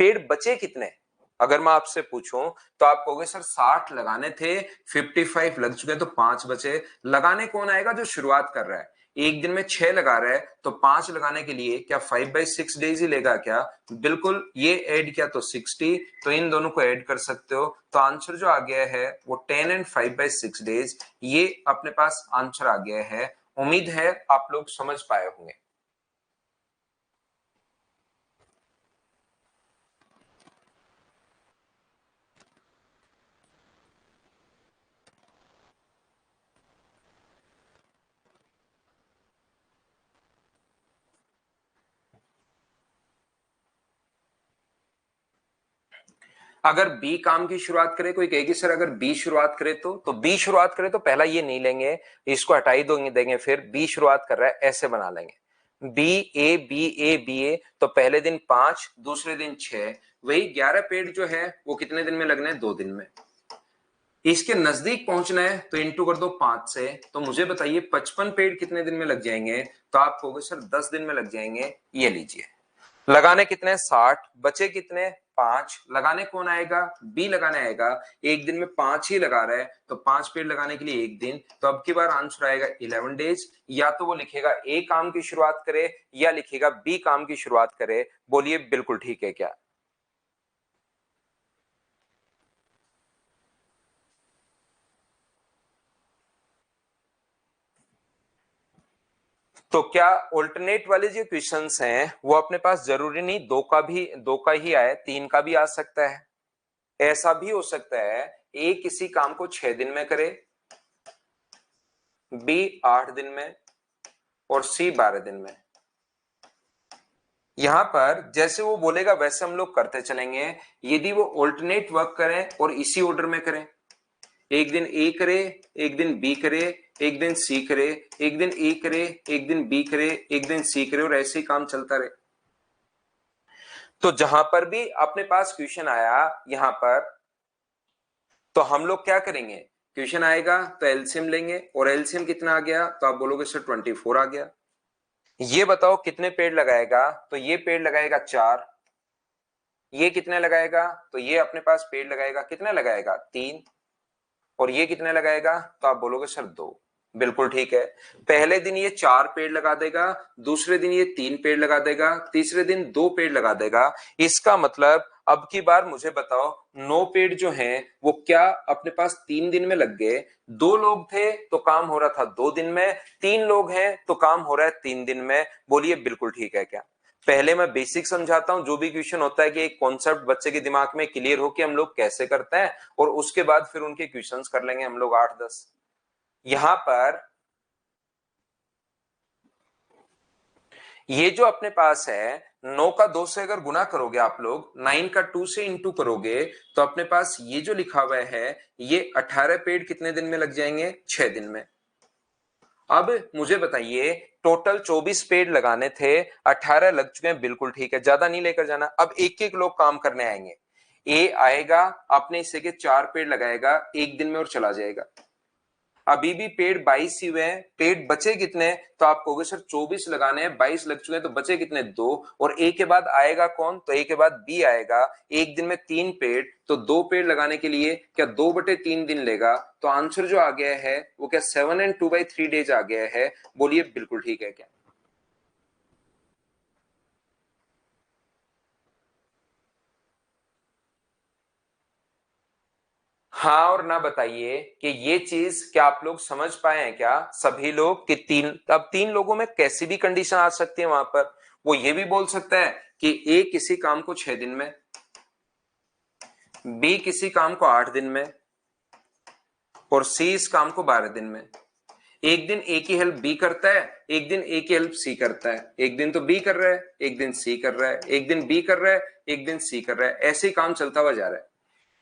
पेड़ बचे कितने, अगर मैं आपसे पूछूं तो आप कहोगे सर 60 लगाने थे, 55 लग चुके तो 5 बचे। लगाने कौन आएगा, जो शुरुआत कर रहा है। एक दिन में 6 लगा रहा है तो 5 लगाने के लिए क्या 5/6 डेज ही लेगा क्या, बिल्कुल। ये ऐड किया तो 60, तो इन दोनों को ऐड कर सकते हो। तो आंसर जो आ गया है वो 10 and 5/6 डेज, ये अपने पास आंसर आ गया है। उम्मीद है आप लोग समझ पाए होंगे। अगर बी काम की शुरुआत करे, कोई कहेगी सर अगर बी शुरुआत करे तो बी शुरुआत करे तो पहला ये नहीं लेंगे, इसको हटा ही देंगे, फिर बी शुरुआत कर रहा है ऐसे बना लेंगे, B A B A B A. तो पहले दिन 5, दूसरे दिन 6, वही 11 पेड़ जो है वो कितने दिन में लगने हैं, 2 दिन में। इसके नजदीक पहुंचना है तो इंटू कर दो 5 से। तो मुझे बताइए 55 पेड़ कितने दिन में लग जाएंगे, तो आप कहोगे सर 10 दिन में लग जाएंगे। ये लीजिए, लगाने कितने 60, बचे कितने 5, लगाने कौन आएगा बी लगाने आएगा। एक दिन में 5 ही लगा रहा है तो 5 पेड़ लगाने के लिए एक दिन, तो अब की बार आंसर आएगा 11 डेज। या तो वो लिखेगा ए काम की शुरुआत करे या लिखेगा बी काम की शुरुआत करे। बोलिए बिल्कुल ठीक है क्या? तो क्या ऑल्टरनेट वाले जो क्वेश्चंस हैं वो अपने पास जरूरी नहीं दो का ही आए, 3 का भी आ सकता है। ऐसा भी हो सकता है ए किसी काम को 6 दिन में करे, बी 8 दिन में और सी 12 दिन में। यहां पर जैसे वो बोलेगा वैसे हम लोग करते चलेंगे। यदि वो ऑल्टरनेट वर्क करें और इसी ऑर्डर में करें, एक दिन ए करे, एक दिन बी करे, एक दिन सी करे, एक दिन ए करे, एक दिन बी करे, एक दिन सी करे, और ऐसे ही काम चलता रहे। तो जहां पर भी अपने पास क्वेश्चन आया यहां पर, तो हम लोग क्या करेंगे, क्वेश्चन आएगा तो एलसीएम लेंगे, और एलसीएम कितना आ गया तो आप बोलोगे सर 24 आ गया। ये बताओ कितने पेड़ लगाएगा, तो ये पेड़ लगाएगा 4। ये कितने लगाएगा, तो ये अपने पास पेड़ लगाएगा, कितने लगाएगा 3। और ये कितने लगाएगा, तो आप बोलोगे सर 2। बिल्कुल ठीक है। पहले दिन ये 4 पेड़ लगा देगा, दूसरे दिन ये 3 पेड़ लगा देगा, तीसरे दिन 2 पेड़ लगा देगा। इसका मतलब अब की बार मुझे बताओ 9 पेड़ जो हैं वो क्या अपने पास 3 दिन में लग गए। 2 लोग थे तो काम हो रहा था 2 दिन में, 3 लोग हैं तो काम हो रहा है 3 दिन में। बोलिए बिल्कुल ठीक है क्या? पहले मैं बेसिक समझाता हूं, जो भी क्वेश्चन होता है कि एक कॉन्सेप्ट बच्चे के दिमाग में क्लियर हो कि हम लोग कैसे करते हैं, और उसके बाद फिर उनके क्वेश्चंस कर लेंगे हम लोग 8-10। यहां पर ये जो अपने पास है 9 का 2 से अगर गुना करोगे आप लोग, 9 का 2 से इंटू करोगे, तो अपने पास ये जो लिखा हुआ है ये 18 पेड़ कितने दिन में लग जाएंगे, 6 दिन में। अब मुझे बताइए टोटल 24 पेड़ लगाने थे, 18 लग चुके हैं, बिल्कुल ठीक है, ज्यादा नहीं लेकर जाना। अब एक एक लोग काम करने आएंगे। ए आएगा अपने हिस्से के 4 पेड़ लगाएगा एक दिन में और चला जाएगा। अभी भी पेड़ 22 ही हुए हैं, पेड़ बचे कितने, तो आप कहोगे सर 24 लगाने हैं, 22 लग चुके हैं, तो बचे कितने 2। और ए के बाद आएगा कौन, तो ए के बाद बी आएगा। एक दिन में 3 पेड़, तो 2 पेड़ लगाने के लिए क्या 2/3 दिन लेगा। तो आंसर जो आ गया है वो क्या 7 and 2/3 डेज आ गया है। बोलिए बिल्कुल ठीक है क्या? हाँ और ना बताइए कि ये चीज क्या आप लोग समझ पाए हैं क्या सभी लोग, कि तीन, अब 3 लोगों में कैसी भी कंडीशन आ सकती है वहां पर। वो ये भी बोल सकता है कि ए किसी काम को 6 दिन में, बी किसी काम को 8 दिन में, और सी इस काम को 12 दिन में। एक दिन ए की हेल्प बी करता है, एक दिन ए की हेल्प सी करता है, एक दिन तो बी कर रहा है, एक दिन सी कर रहा है, एक दिन बी कर रहा है, एक दिन सी कर रहा है, ऐसे ही काम चलता हुआ जा रहा है।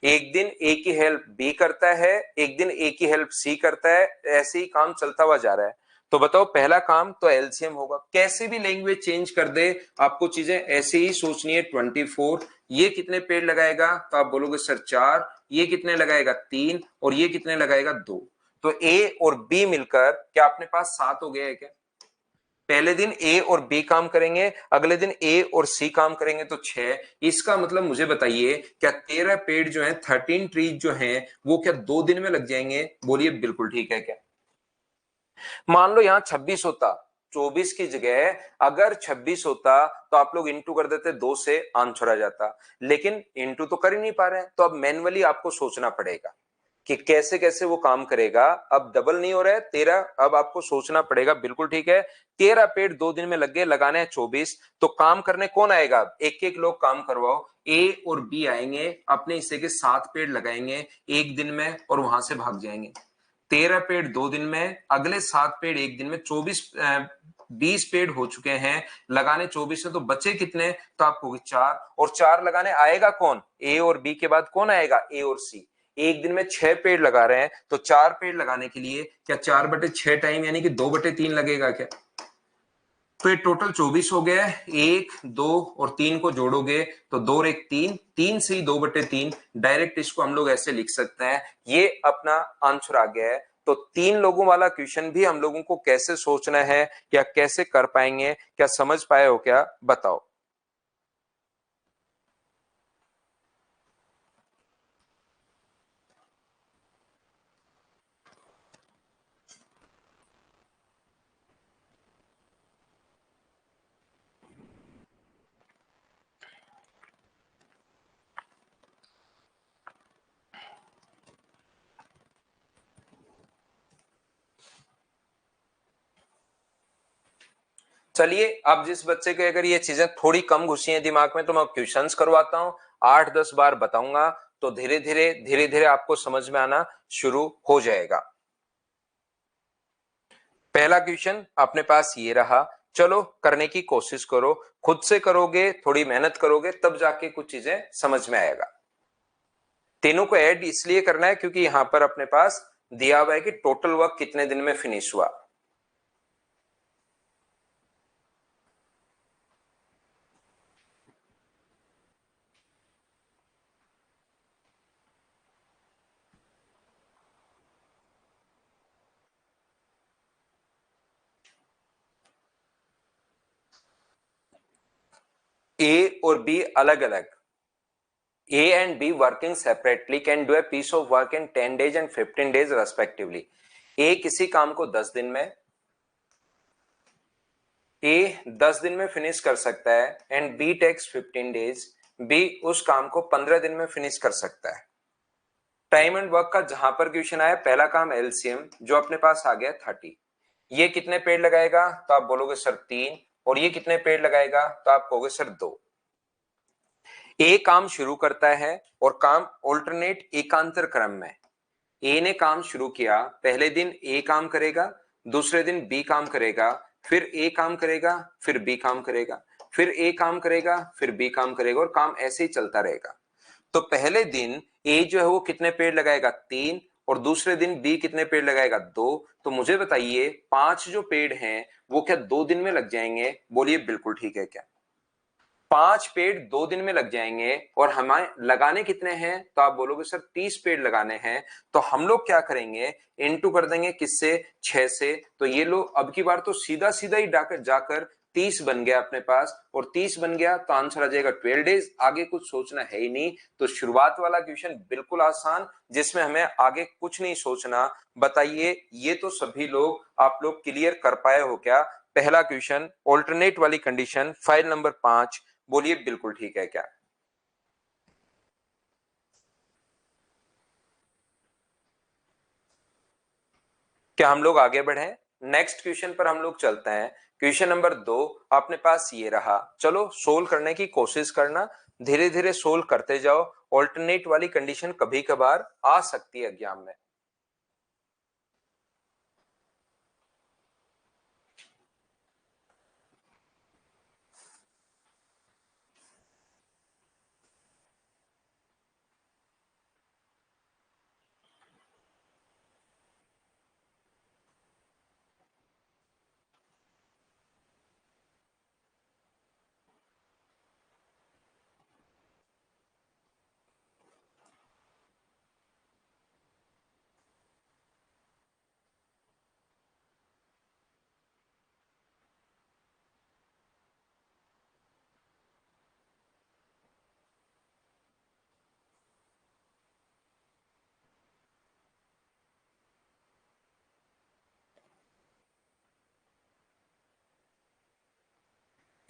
एक दिन ए की हेल्प बी करता है, एक दिन ए की हेल्प सी करता है, ऐसे ही काम चलता हुआ जा रहा है। तो बताओ पहला काम तो एलसीएम होगा, कैसे भी लैंग्वेज चेंज कर दे आपको चीजें ऐसे ही सोचनी है। 24 ये कितने पेड़ लगाएगा, तो आप बोलोगे सर 4। ये कितने लगाएगा 3, और ये कितने लगाएगा 2। तो ए और बी मिलकर क्या अपने पास 7 हो गया है क्या? पहले दिन ए और बी काम करेंगे, अगले दिन ए और सी काम करेंगे, तो 6। इसका मतलब मुझे बताइए क्या 13 पेड़ जो हैं, 13 ट्रीज जो हैं वो क्या 2 दिन में लग जाएंगे। बोलिए बिल्कुल ठीक है क्या? मान लो यहां 26 होता, 24 की जगह अगर 26 होता तो आप लोग इंटू कर देते 2 से, आंसर आ जाता। लेकिन इंटू तो कर ही नहीं पा रहे हैं, तो अब मैन्युअली आपको सोचना पड़ेगा कि कैसे कैसे वो काम करेगा। अब डबल नहीं हो रहा है 13, अब आपको सोचना पड़ेगा। बिल्कुल ठीक है, 13 पेड़ 2 दिन में लग गए, लगाने हैं 24। तो काम करने कौन आएगा, एक एक लोग काम करवाओ। ए और बी आएंगे, अपने हिस्से के 7 पेड़ लगाएंगे एक दिन में और वहां से भाग जाएंगे। 13 पेड़ 2 दिन में, अगले 7 पेड़ एक दिन में, 20 पेड़ हो चुके हैं, लगाने 24 है, तो बचे कितने, तो आपको 4। और 4 लगाने आएगा कौन, ए और बी के बाद कौन आएगा, ए और सी। एक दिन में 6 पेड़ लगा रहे हैं, तो 4 पेड़ लगाने के लिए क्या 4/6 टाइम यानी कि 2/3 लगेगा क्या? तो ये टोटल 24 हो गया है। 1, 2 और 3 को जोड़ोगे तो 2 और 1 3, 3 से 2/3। डायरेक्ट इसको हम लोग ऐसे लिख सकते हैं। ये अपना आंसर आ गया है। तो 3 लोगों वाला क्वेश्चन भी हम लोगों को कैसे सोचना है या कैसे कर पाएंगे, क्या समझ पाए हो क्या, बताओ। चलिए, अब जिस बच्चे के अगर ये चीजें थोड़ी कम घुसी हैं दिमाग में, तो मैं क्वेश्चंस करवाता हूं, 8-10 बार बताऊंगा, तो धीरे धीरे आपको समझ में आना शुरू हो जाएगा। पहला क्वेश्चन अपने पास ये रहा, चलो करने की कोशिश करो, खुद से करोगे, थोड़ी मेहनत करोगे, तब जाके कुछ चीजें समझ में आएगा। तीनों को ऐड इसलिए करना है क्योंकि यहां पर अपने पास दिया हुआ है कि टोटल वर्क कितने दिन में फिनिश हुआ। ए और बी अलग अलग, A and B working separately can do a piece of work in 10 days and 15 days respectively. A किसी काम को 10 दिन में, A 10 दिन में फिनिश कर सकता है and B takes 15 days, B उस काम को 15 दिन में फिनिश कर सकता है। टाइम एंड वर्क का जहां पर क्वेश्चन आया, पहला काम एलसीएम जो अपने पास आ गया 30, ये कितने पेड़ लगाएगा, तो आप बोलोगे सर 3, और ये कितने पेड़ लगाएगा, तो आप कहोगे सर 2। ए काम शुरू करता है और काम ऑल्टरनेट एकांतर क्रम में, ए ने काम शुरू किया, पहले दिन ए काम करेगा, दूसरे दिन बी काम करेगा, फिर ए काम करेगा, फिर बी काम करेगा, फिर ए काम करेगा, फिर बी काम करेगा, और काम ऐसे ही चलता रहेगा। तो पहले दिन ए जो है वो कितने पेड़ लगाएगा, 3, और दूसरे दिन बी कितने पेड़ लगाएगा, 2। तो मुझे बताइए 5 जो पेड़ हैं वो क्या 2 दिन में लग जाएंगे? बोलिए बिल्कुल ठीक है क्या? 5 पेड़ 2 दिन में लग जाएंगे, और हमें लगाने कितने हैं, तो आप बोलोगे सर 30 पेड़ लगाने हैं। तो हम लोग क्या करेंगे, इनटू कर देंगे किससे, 6 से। तो ये लो अब की बार तो सीधा सीधा ही जाकर 30 बन गया अपने पास, और 30 बन गया तो आंसर आ जाएगा 12 डेज। आगे कुछ सोचना है ही नहीं। तो शुरुआत वाला क्वेश्चन बिल्कुल आसान, जिसमें हमें आगे कुछ नहीं सोचना। बताइए ये तो सभी लोग आप लोग क्लियर कर पाए हो क्या? पहला क्वेश्चन ऑल्टरनेट वाली कंडीशन, फाइल नंबर 5, बोलिए बिल्कुल ठीक है क्या? क्या हम लोग आगे बढ़े? नेक्स्ट क्वेश्चन पर हम लोग चलते हैं। क्वेश्चन नंबर 2 अपने पास ये रहा, चलो सोल्व करने की कोशिश करना, धीरे धीरे सोल्व करते जाओ। ऑल्टरनेट वाली कंडीशन कभी कभार आ सकती है एग्जाम में।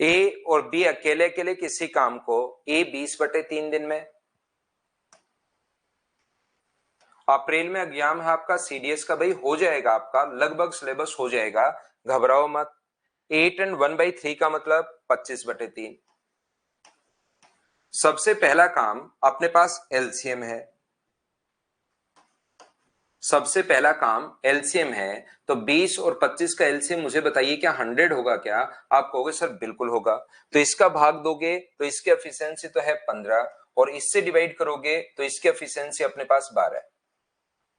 ए और बी अकेले अकेले किसी काम को ए 20/3 दिन में, अप्रैल में एग्जाम है आपका सीडीएस का, भाई हो जाएगा आपका, लगभग सिलेबस हो जाएगा, घबराओ मत। 8 and 1/3 का मतलब 25/3। सबसे पहला काम अपने पास एलसीएम है, सबसे पहला काम एलसीएम है। तो 20 और 25 का एलसीएम मुझे बताइए क्या 100 होगा क्या? आप कहोगे सर बिल्कुल होगा। तो इसका भाग दोगे तो इसकी एफिशिएंसी तो है 15, और इससे डिवाइड करोगे तो इसकी एफिशिएंसी अपने पास 12।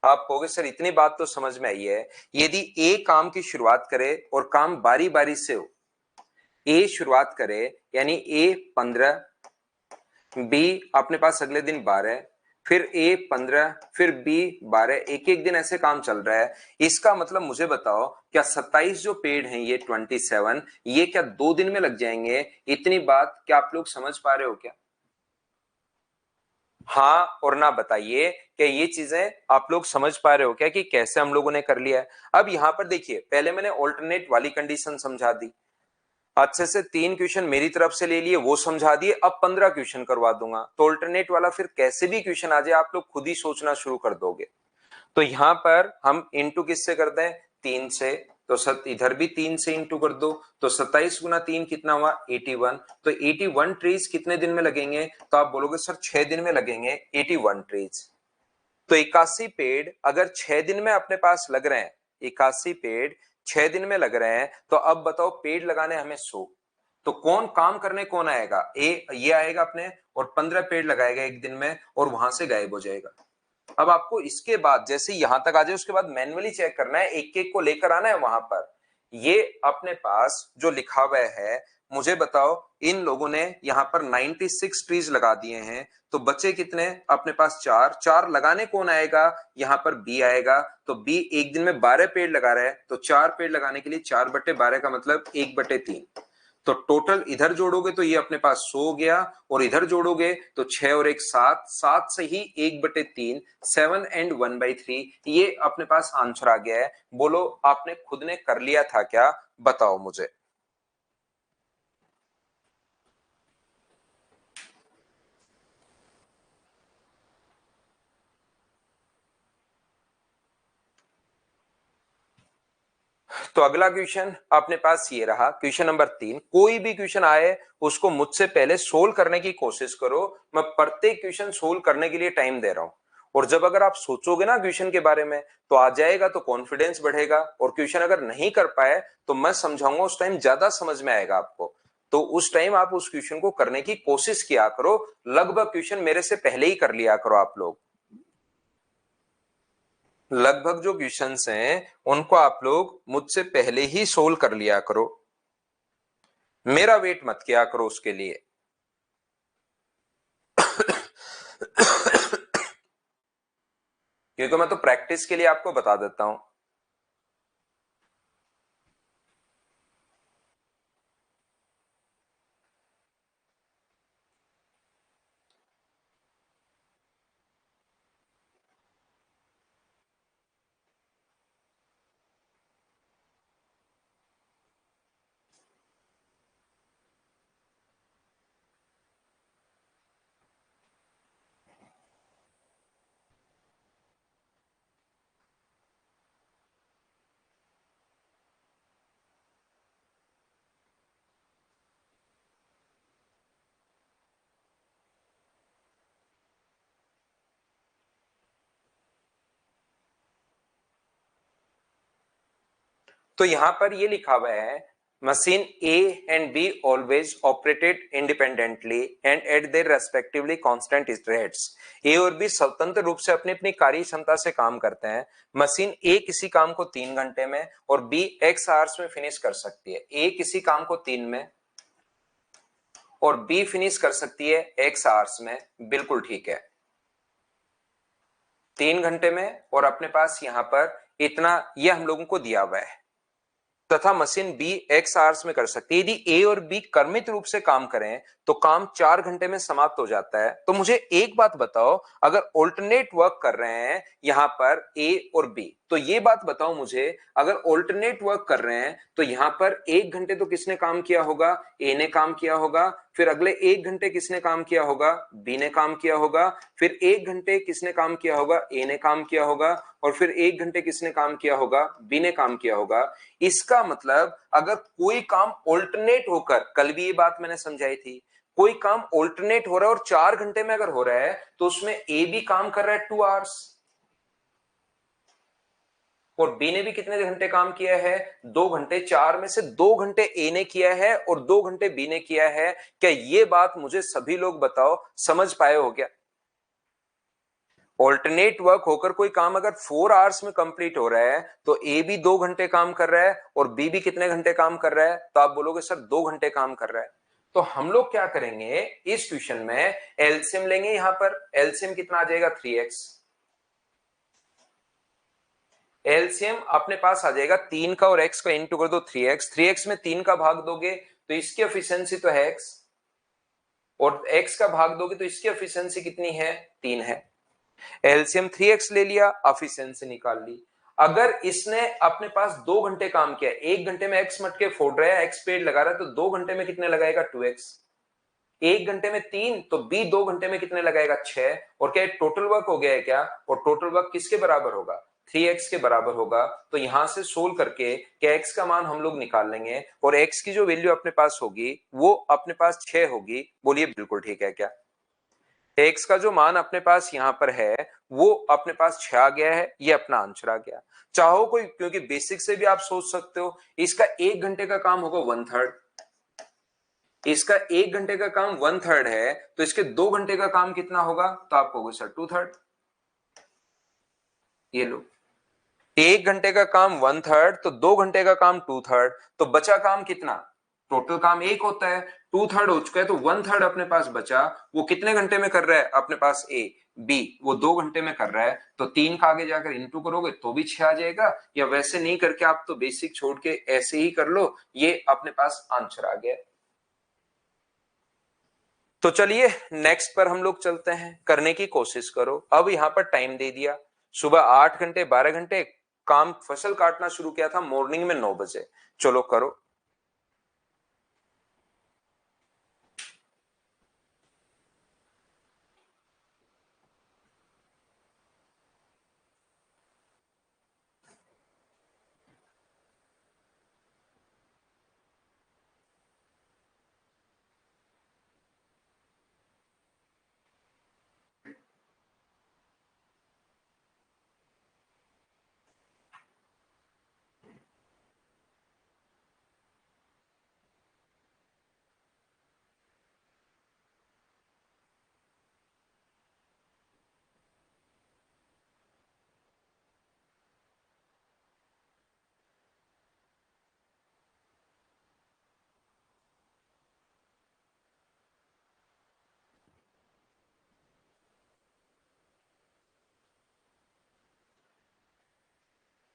आप कहोगे सर इतनी बात तो समझ में आई है, यदि ए काम की शुरुआत करे और काम बारी बारी से हो, ए शुरुआत करे यानी ए 15, बी अपने पास अगले दिन 12, फिर ए 15, फिर बी 12, एक एक दिन ऐसे काम चल रहा है। इसका मतलब मुझे बताओ क्या 27 जो पेड़ हैं ये 27, ये क्या 2 दिन में लग जाएंगे? इतनी बात क्या आप लोग समझ पा रहे हो क्या? हाँ और ना बताइए क्या ये चीजें आप लोग समझ पा रहे हो क्या कि कैसे हम लोगों ने कर लिया है? अब यहां पर देखिए, पहले मैंने ऑल्टरनेट वाली कंडीशन समझा दी, अच्छे से 3 क्वेश्चन मेरी तरफ से ले लिए, वो समझा दिए, अब 15 क्वेश्चन करवा दूंगा। तो ऑल्टरनेट वाला फिर कैसे भी क्वेश्चन आ जाए आप लोग खुद ही सोचना शुरू कर दोगे। तो यहां पर हम इनटू किससे कर दें? 3 से। तो इधर भी 3 से इंटू कर दो, तो 27 गुना 3 कितना हुआ 81। तो 81 ट्रीज कितने दिन में लगेंगे? तो आप बोलोगे सर 6 दिन में लगेंगे 81 ट्रीज। तो 81 पेड़ अगर 6 दिन में अपने पास लग रहे हैं, 81 पेड़ 6 दिन में लग रहे हैं, तो अब बताओ पेड़ लगाने हमें 100, तो कौन काम करने कौन आएगा? ये आएगा अपने, और 15 पेड़ लगाएगा एक दिन में और वहां से गायब हो जाएगा। अब आपको इसके बाद जैसे यहां तक आ जाए उसके बाद मैन्युअली चेक करना है, एक एक को लेकर आना है वहां पर। ये अपने पास जो लिखा हुआ है, मुझे बताओ इन लोगों ने यहां पर 96 ट्रीज लगा दिए हैं, तो बचे कितने अपने पास? 4। 4 लगाने कौन आएगा? यहां पर बी आएगा। तो बी एक दिन में 12 पेड़ लगा रहा है, तो 4 पेड़ लगाने के लिए 4/12 का मतलब 1/3। तो टोटल इधर जोड़ोगे तो ये अपने पास 100 हो गया, और इधर जोड़ोगे तो 6 और 1 7, 7 से ही 1/3, 7 एंड 1/3, ये अपने पास आंसर आ गया है। बोलो आपने खुद ने कर लिया था क्या? बताओ मुझे। तो अगला क्वेश्चन अपने पास ये रहा, क्वेश्चन नंबर 3। कोई भी क्वेश्चन आए उसको मुझसे पहले सोल्व करने की कोशिश करो। मैं प्रत्येक क्वेश्चन सोल्व करने के लिए टाइम दे रहा हूं, और जब अगर आप सोचोगे ना क्वेश्चन के बारे में तो आ जाएगा, तो कॉन्फिडेंस बढ़ेगा। और क्वेश्चन अगर नहीं कर पाए तो मैं समझाऊंगा, उस टाइम ज्यादा समझ में आएगा आपको। तो उस टाइम आप उस क्वेश्चन को करने की कोशिश किया करो। लगभग क्वेश्चन मेरे से पहले ही कर लिया करो आप लोग। लगभग जो क्वेश्चंस हैं उनको आप लोग मुझसे पहले ही सोल्व कर लिया करो, मेरा वेट मत किया करो उसके लिए। क्योंकि मैं तो प्रैक्टिस के लिए आपको बता देता हूं। तो यहां पर ये लिखा हुआ है, machine A and B always operated independently and at their respectively constant rates. A और बी स्वतंत्र रूप से अपनी अपनी कार्य क्षमता से काम करते हैं। मशीन ए किसी काम को 3 घंटे में और बी एक्स आवर्स में फिनिश कर सकती है। ए किसी काम को 3 में और बी फिनिश कर सकती है एक्स आवर्स में। बिल्कुल ठीक है, 3 घंटे में, और अपने पास यहां पर इतना ये हम लोगों को दिया हुआ है, तथा मशीन बी एक्स आवर्स में कर सकती है। यदि ए और बी क्रमित रूप से काम करें तो काम 4 घंटे में समाप्त हो जाता है। तो मुझे एक बात बताओ, अगर ऑल्टरनेट वर्क कर रहे हैं यहां पर ए और बी, तो ये बात बताओ मुझे, अगर ऑल्टरनेट वर्क कर रहे हैं तो यहां पर 1 घंटे तो किसने काम किया होगा? ए ने काम किया होगा। फिर अगले 1 घंटे किसने काम किया होगा? बी ने काम किया होगा। फिर 1 घंटे किसने काम किया होगा? ए ने काम किया होगा। और फिर 1 घंटे किसने काम किया होगा? बी ने काम किया होगा। इसका मतलब अगर कोई काम ऑल्टरनेट होकर, कल भी ये बात मैंने समझाई थी, कोई काम ऑल्टरनेट हो रहा है और 4 घंटे में अगर हो रहा है तो उसमें ए भी काम कर रहा है 2 आवर्स, और बी ने भी कितने घंटे काम किया है? 2 घंटे। 4 में से 2 घंटे ए ने किया है और 2 घंटे बी ने किया है। क्या ये बात मुझे सभी लोग बताओ, समझ पाए हो क्या? ऑल्टरनेट वर्क होकर कोई काम अगर 4 आवर्स में कंप्लीट हो रहा है तो ए भी 2 घंटे काम कर रहा है और बी भी कितने घंटे काम कर रहा है? तो आप बोलोगे सर 2 घंटे काम कर रहा है। तो हम लोग क्या करेंगे इस क्वेश्चन में, एलसीएम लेंगे। यहां पर एलसीएम कितना आ जाएगा? 3x। एलसीएम अपने पास आ जाएगा 3 का, और x का इंटू कर दो 3x। 3x में 3 का भाग दोगे तो इसकी एफिशिएंसी तो है x, और x का भाग दोगे तो इसकी एफिशिएंसी कितनी है? 3 है। एलसीएम 3x ले लिया, एफिशिएंसी निकाल ली। अगर इसने अपने पास 2 घंटे काम किया, 1 घंटे में x मटके फोड़ रहा है, x पेड़ लगा रहा है, तो 2 घंटे में कितने लगाएगा? 2x। 1 घंटे में 3, तो b 2 घंटे में कितने लगाएगा? 6। और क्या टोटल वर्क हो गया है क्या? और टोटल वर्क किसके बराबर होगा? 3x के बराबर होगा। तो यहां से सोल्व करके क्या x का मान हम लोग निकाल लेंगे और x की जो वैल्यू अपने पास होगी वो अपने पास 6 होगी। बोलिए बिल्कुल ठीक है क्या? x का जो मान अपने पास यहां पर है वो अपने पास 6 आ गया है, ये अपना आंसर आ गया। चाहो कोई, क्योंकि बेसिक से भी आप सोच सकते हो, इसका 1 घंटे का काम होगा 1/3, इसका 1 घंटे का काम 1/3 है, तो इसके 2 घंटे का काम कितना होगा? तो आप कहोगे सर 2/3। ये लो, 1 घंटे का काम 1/3, तो 2 घंटे का काम 2/3, तो बचा काम कितना? टोटल काम एक होता है, 2/3 हो चुका है, तो 1/3 अपने पास बचा। वो कितने घंटे में कर रहा है अपने पास? ए बी वो 2 घंटे में कर रहा है, तो 3 का आगे जाकर इंटू करोगे तो भी 6 आ जाएगा, या वैसे नहीं करके आप तो बेसिक छोड़ के ऐसे ही कर लो, ये अपने पास आंसर आ गया। तो चलिए नेक्स्ट पर हम लोग चलते हैं, करने की कोशिश करो। अब यहां पर टाइम दे दिया, सुबह 8 घंटे 12 घंटे काम, फसल काटना शुरू किया था मॉर्निंग में 9 बजे। चलो करो।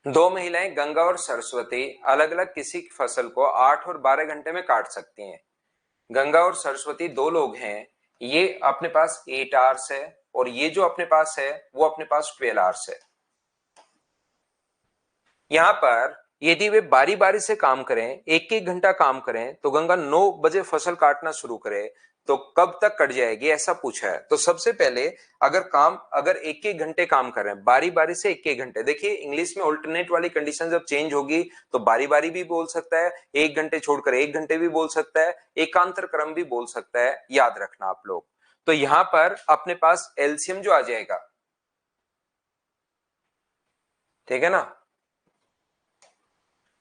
2 महिलाएं गंगा और सरस्वती अलग अलग किसी फसल को 8 और 12 घंटे में काट सकती हैं। गंगा और सरस्वती दो लोग हैं, ये अपने पास 8 आवर्स है और ये जो अपने पास है वो अपने पास 12 आवर्स है। यहां पर यदि वे बारी बारी से काम करें, एक एक घंटा काम करें, तो गंगा 9 बजे फसल काटना शुरू करे तो कब तक कट जाएगी, ऐसा पूछा है। तो सबसे पहले अगर एक एक घंटे काम कर रहे हैं बारी बारी से, एक एक घंटे, देखिए इंग्लिश में ऑल्टरनेट वाली कंडीशन जब चेंज होगी तो बारी बारी भी बोल सकता है, 1 घंटे छोड़कर 1 घंटे भी बोल सकता है, एकांतर क्रम भी बोल सकता है, याद रखना आप लोग। तो यहां पर अपने पास एलसीएम जो आ जाएगा, ठीक है ना,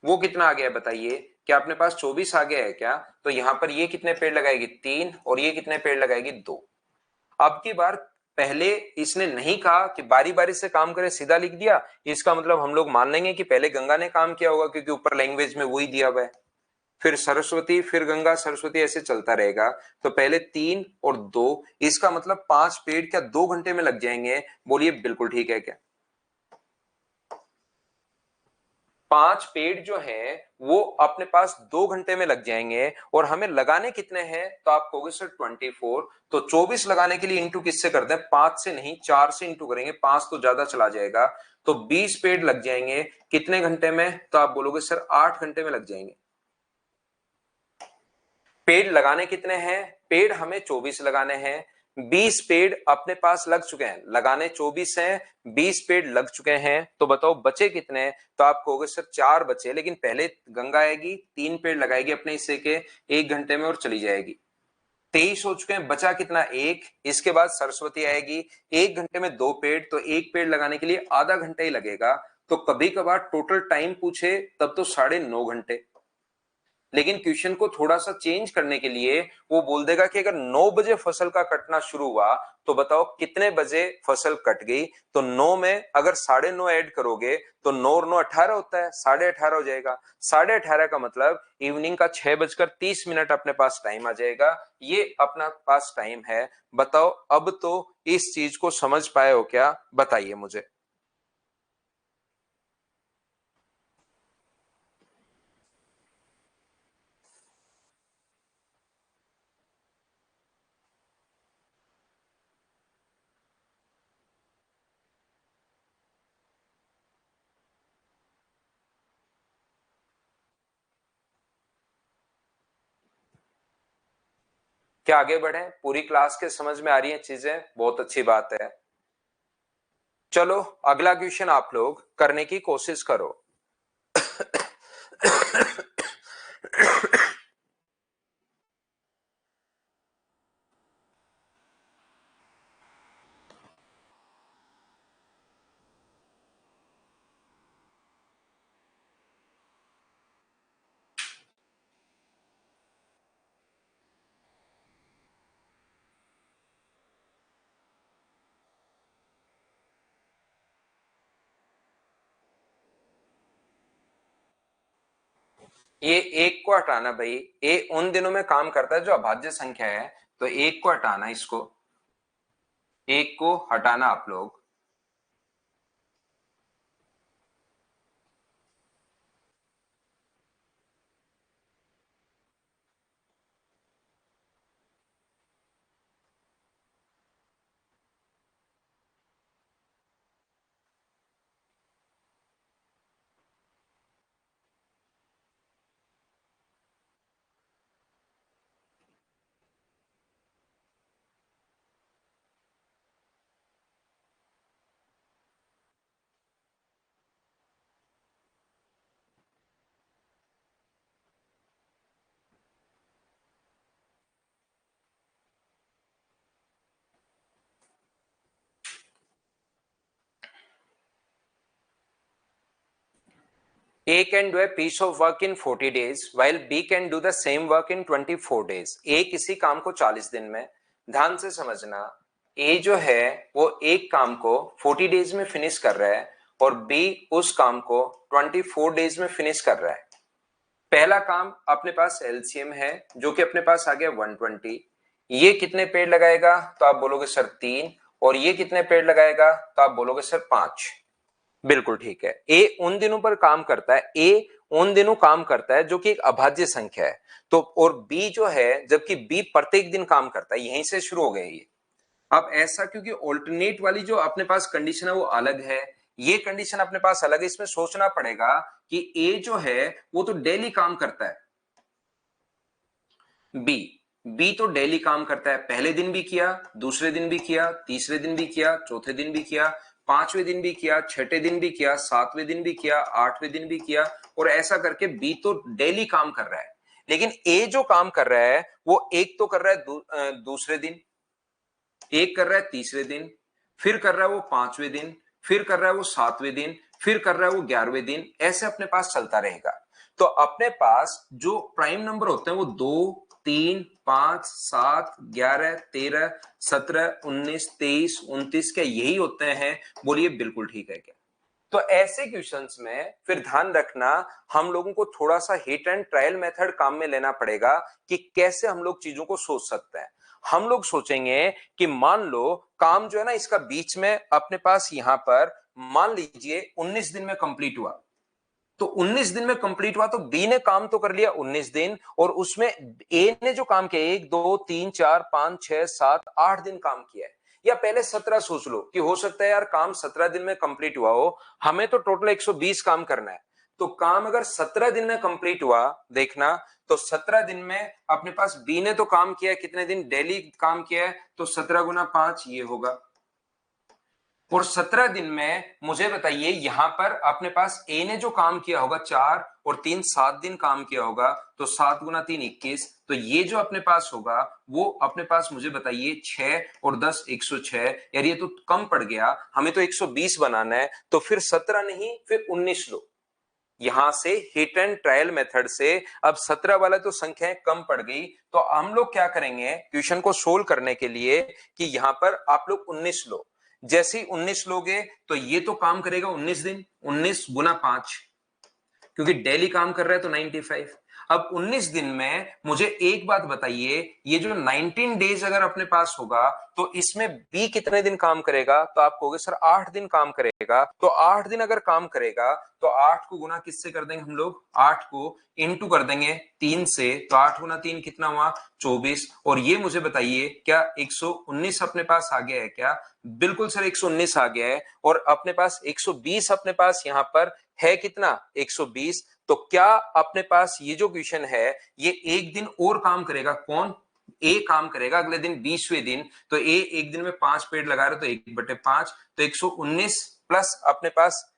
वो कितना आ गया है बताइए? क्या अपने पास 24 आ गया है क्या? तो यहां पर ये कितने पेड़ लगाएगी? 3, और ये कितने पेड़ लगाएगी? 2। अब की बार पहले इसने नहीं कहा कि बारी बारी से काम करे, सीधा लिख दिया, इसका मतलब हम लोग मान लेंगे कि पहले गंगा ने काम किया होगा, क्योंकि ऊपर लैंग्वेज में वही दिया हुआ है, फिर सरस्वती, फिर गंगा, सरस्वती, ऐसे चलता रहेगा। तो पहले 3 और 2, इसका मतलब 5 पेड़ क्या 2 घंटे में लग जाएंगे? बोलिए बिल्कुल ठीक है क्या? 5 पेड़ जो हैं वो अपने पास 2 घंटे में लग जाएंगे, और हमें लगाने कितने हैं? तो आप कहोगे सर 24। तो 24 लगाने के लिए इंटू किससे करते हैं? 5 से नहीं, 4 से इंटू करेंगे, 5 तो ज्यादा चला जाएगा, तो 20 पेड़ लग जाएंगे कितने घंटे में? तो आप बोलोगे सर 8 घंटे में लग जाएंगे। पेड़ लगाने कितने हैं? पेड़ हमें 24 लगाने हैं, 20 पेड़ अपने पास लग चुके हैं, लगाने 24 हैं, 20 पेड़ लग चुके हैं, तो बताओ बचे कितने? तो आप कहोगे सर 4 बचे, लेकिन पहले गंगा आएगी, 3 पेड़ लगाएगी अपने हिस्से के 1 घंटे में और चली जाएगी। 23 हो चुके हैं, बचा कितना? 1। इसके बाद सरस्वती आएगी, 1 घंटे में 2 पेड़, तो 1 पेड़ लगाने के लिए आधा घंटा ही लगेगा। तो कभी कभार टोटल टाइम पूछे तब तो 9.5 घंटे, लेकिन क्वेश्चन को थोड़ा सा चेंज करने के लिए वो बोल देगा कि अगर 9 बजे फसल का कटना शुरू हुआ तो बताओ कितने बजे फसल कट गई। तो 9 में अगर 9:30 ऐड करोगे तो 9 और 9 18 होता है, 18:30 हो जाएगा। 18:30 का मतलब इवनिंग का 6:30 अपने पास टाइम आ जाएगा, ये अपना पास टाइम है। बताओ अब तो इस चीज को समझ पाए हो क्या? बताइए मुझे। क्या आगे बढ़े? पूरी क्लास के समझ में आ रही है चीजें? बहुत अच्छी बात है। चलो अगला क्वेश्चन आप लोग करने की कोशिश करो। ये एक को हटाना भाई, ए उन दिनों में काम करता है जो अभाज्य संख्या है, तो एक को हटाना, इसको एक को हटाना आप लोग। A can do a piece of work in 40 days while B can do the same work in 24 days. A किसी काम को 40 दिन में, ध्यान से समझना, A जो है वो एक काम को 40 डेज में फिनिश कर रहा है और B उस काम को 24 डेज में फिनिश कर रहा है। पहला काम अपने पास एलसीएम है जो कि अपने पास आ गया 120। ये कितने पेड़ लगाएगा तो आप बोलोगे सर 3, और ये कितने पेड़ लगाएगा तो आप बोलोगे सर 5। बिल्कुल ठीक है। ए उन दिनों पर काम करता है, ए उन दिनों काम करता है जो कि एक अभाज्य संख्या है, तो और बी जो है, जबकि बी प्रत्येक दिन काम करता है, यहीं से शुरू हो गए ये। अब ऐसा क्योंकि ऑल्टरनेट वाली जो अपने पास कंडीशन है वो अलग है, ये कंडीशन अपने पास अलग है, इसमें सोचना पड़ेगा कि ए जो है वो तो डेली काम करता है, बी बी तो डेली काम करता है, पहले दिन भी किया, दूसरे दिन भी किया, तीसरे दिन भी किया, चौथे दिन भी किया, पांचवें दिन भी किया, छठे दिन भी किया, सातवें दिन भी किया, आठवें दिन भी किया, और ऐसा करके बी तो डेली काम कर रहा है। लेकिन ए जो काम कर रहा है वो एक तो कर रहा है दूसरे दिन, एक कर रहा है तीसरे दिन, फिर कर रहा है वो पांचवें दिन, फिर कर रहा है वो सातवें दिन, फिर कर रहा है वो 11वें दिन, ऐसे अपने पास चलता रहेगा। तो अपने पास जो प्राइम नंबर होते हैं वो 2, 3, 5, 7, 11, 13, 17, 19, 23, 29 क्या यही होते हैं? बोलिए बिल्कुल ठीक है क्या? तो ऐसे क्वेश्चंस में फिर ध्यान रखना, हम लोगों को थोड़ा सा हिट एंड ट्रायल मेथड काम में लेना पड़ेगा कि कैसे हम लोग चीजों को सोच सकते हैं। हम लोग सोचेंगे कि मान लो काम जो है ना इसका बीच में अपने पास यहां पर मान लीजिए 19 दिन में कंप्लीट हुआ, तो 19 दिन में कंप्लीट हुआ तो बी ने काम तो कर लिया 19 दिन, और उसमें ए ने जो काम किया 1 2 3 4 5 6 7 8 दिन काम किया है। या पहले 17 सोच लो कि हो सकता है यार काम 17 दिन में कंप्लीट हुआ हो, हमें तो टोटल 120 काम करना है, तो काम अगर 17 दिन में कंप्लीट हुआ, देखना, तो 17 दिन में अपने पास बी ने तो काम किया है, कितने दिन डेली काम किया है, तो 17 गुना 5 ये होगा। और 17 दिन में मुझे बताइए यहां पर अपने पास ए ने जो काम किया होगा 4 और 3 7 दिन काम किया होगा, तो 7 गुना 3 21, तो ये जो अपने पास होगा वो अपने पास मुझे बताइए 6 और 10 106। यार ये तो कम पड़ गया, हमें तो 120 बनाना है, तो फिर 17 नहीं फिर 19 लो। यहां से हिट एंड ट्रायल मेथड से अब 17 वाला तो संख्याएं कम पड़ गई, तो हम लोग क्या करेंगे क्वेश्चन को सोल्व करने के लिए कि यहां पर आप लोग 19 लो। जैसे ही 19 लोगे तो ये तो काम करेगा 19 दिन, 19 गुना 5, क्योंकि डेली काम कर रहा है तो 95। अब 19 दिन में मुझे एक बात बताइए, ये जो 19 डेज अगर अपने पास होगा तो इसमें बी कितने दिन काम करेगा, तो आप कहोगे सर 8 दिन काम करेगा। तो 8 दिन अगर काम करेगा तो 8 को गुना किससे कर देंगे हम लोग, 8 को इंटू कर देंगे 3 से, तो 8 गुना 3 कितना हुआ 24। और ये मुझे बताइए क्या 119 अपने पास आ गया है क्या? बिल्कुल सर 119 आ गया है, और अपने पास 120 अपने पास यहां पर है कितना 120। तो क्या अपने पास ये जो क्वेश्चन है ये एक दिन और काम करेगा? कौन? ए काम करेगा अगले दिन 20वें दिन, तो ए एक दिन में 5 पेड़ लगा रहे तो 1/5, तो 119 प्लस अपने पास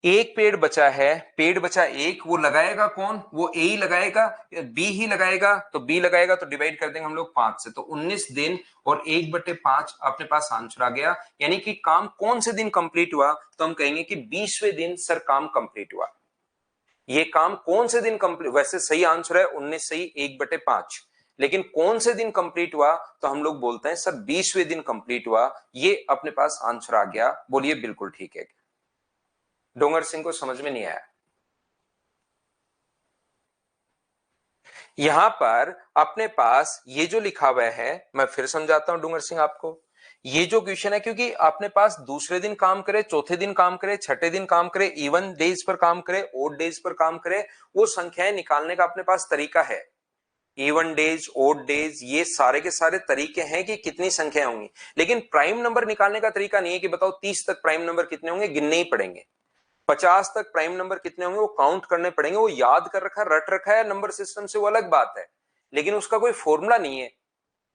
एक पेड़ बचा है, पेड़ बचा एक, वो लगाएगा कौन? वो ए ही लगाएगा, बी ही लगाएगा, तो बी लगाएगा तो डिवाइड कर देंगे हम लोग 5 से, तो 19 दिन और 1/5 अपने पास आंसर आ गया। यानी कि काम कौन से दिन कंप्लीट हुआ? तो हम कहेंगे कि 20वें दिन सर काम कंप्लीट हुआ। ये काम कौन से दिन कंप्लीट, वैसे सही आंसर है 19 सही 1/5, लेकिन कौन से दिन कंप्लीट हुआ? तो हम लोग बोलते हैं सर 20वें दिन कंप्लीट हुआ। ये अपने पास आंसर आ गया। बोलिए बिल्कुल ठीक है। डोंगर सिंह को समझ में नहीं आया? यहां पर अपने पास ये जो लिखा हुआ है, मैं फिर समझाता हूं डोंगर सिंह आपको। ये जो क्वेश्चन है, क्योंकि अपने पास दूसरे दिन काम करे, चौथे दिन काम करे, छठे दिन काम करे, इवन डेज पर काम करे, ओड डेज पर काम करे, वो संख्याएं निकालने का अपने पास तरीका है। इवन डेज, ओड डेज, ये सारे के सारे तरीके हैं कि कितनी संख्याएं होंगी, लेकिन प्राइम नंबर निकालने का तरीका नहीं है कि बताओ 30 तक प्राइम नंबर कितने होंगे, गिनने ही पड़ेंगे। 50 तक प्राइम नंबर कितने होंगे वो काउंट करने पड़ेंगे। वो याद कर रखा है, रट रखा है नंबर सिस्टम से, वो अलग बात है, लेकिन उसका कोई फॉर्मूला नहीं है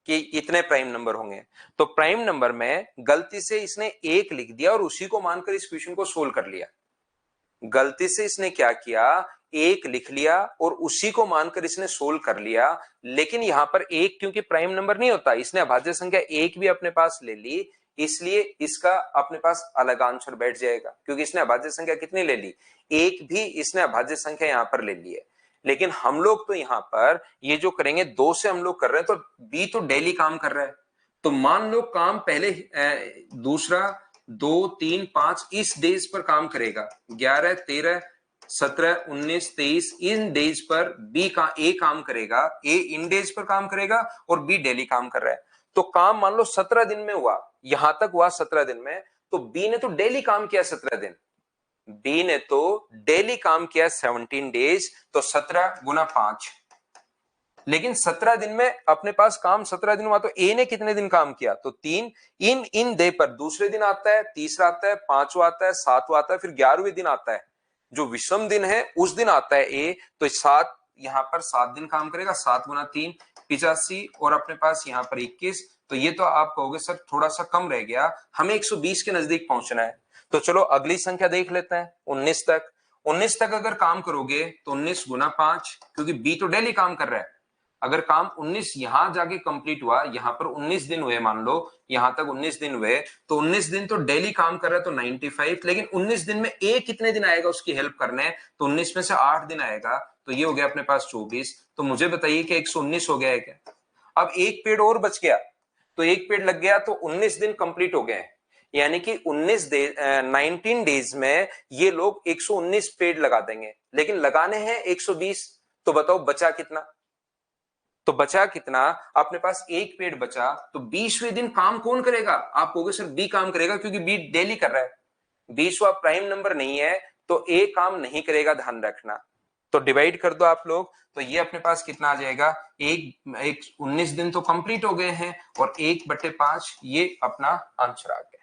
कि इतने प्राइम नंबर होंगे। तो प्राइम नंबर में गलती से इसने एक लिख दिया और उसी को मानकर इस क्वेश्चन को सोल्व कर लिया। गलती से इसने क्या किया, एक लिख लिया और उसी को मानकर इसने सोल्व कर लिया। लेकिन यहां पर एक क्योंकि प्राइम नंबर नहीं होता, इसने अभाज्य संख्या एक भी अपने पास ले ली, इसलिए इसका अपने पास अलग आंसर बैठ जाएगा, क्योंकि इसने अभाज्य संख्या कितनी ले ली, एक भी इसने अभाज्य संख्या यहां पर ले ली है। लेकिन हम लोग तो यहां पर ये जो करेंगे, दो से हम लोग कर रहे हैं, तो बी तो डेली काम कर रहा है, तो मान लो काम पहले दूसरा 2 3 5 इस डेज पर काम करेगा, 11 13 17 19 23 इन डेज पर बी का ए काम करेगा, ए इन डेज पर काम करेगा और बी डेली काम कर रहा है। तो काम मान लो 17 दिन में हुआ, यहां तक हुआ 17 दिन में, तो बी ने तो डेली काम किया 17 दिन, बी ने तो डेली काम किया 17 डेज, तो 17 गुना 5। लेकिन 17 दिन में अपने पास काम 17 दिन हुआ, तो ए ने कितने दिन काम किया, तो 3। इन इन डे पर दूसरे दिन आता है, तीसरा आता है, पांचवा आता है, सातवां आता है, फिर 11वें दिन आता है, जो विषम दिन है उस दिन आता है ए, तो 7 यहां पर 7 दिन काम करेगा, 7 गुना 3 85, और अपने पास यहां पर 21। तो ये तो आप कहोगे सर थोड़ा सा कम रह गया, हमें 120 के नजदीक पहुंचना है। तो चलो अगली संख्या देख लेते हैं, 19 तक। 19 तक अगर काम करोगे तो 19 गुना 5, क्योंकि बी तो डेली काम कर रहा है। अगर काम 19 यहां जाके कंप्लीट हुआ, यहां पर 19 दिन हुए, मान लो यहां तक 19 दिन हुए, तो 19 दिन तो डेली काम कर रहा है, तो 95। लेकिन 19 दिन में ए कितने दिन आएगा उसकी हेल्प करने, तो 19 में से 8 दिन आएगा, तो ये हो गया अपने पास 24। तो मुझे बताइए कि 119 हो गया है क्या? अब एक पेड़ और बच गया, तो एक पेड़ लग गया, तो 19 दिन कंप्लीट हो गए, यानी कि 19 डेज में ये लोग 119 पेड़ लगा देंगे, लेकिन लगाने हैं 120। तो बताओ बचा कितना? तो बचा कितना? अपने पास एक पेड़ बचा, तो 20वें दिन काम कौन करेगा? आप कहोगे सर बी काम करेगा, क्योंकि बी डेली कर रहा है, 20वां प्राइम नंबर नहीं है, तो ए काम नहीं करेगा, ध्यान रखना। तो डिवाइड कर दो आप लोग, तो ये अपने पास कितना आ जाएगा, एक 19 दिन तो कंप्लीट हो गए हैं, और 1/5 ये अपना आंसर आ गया।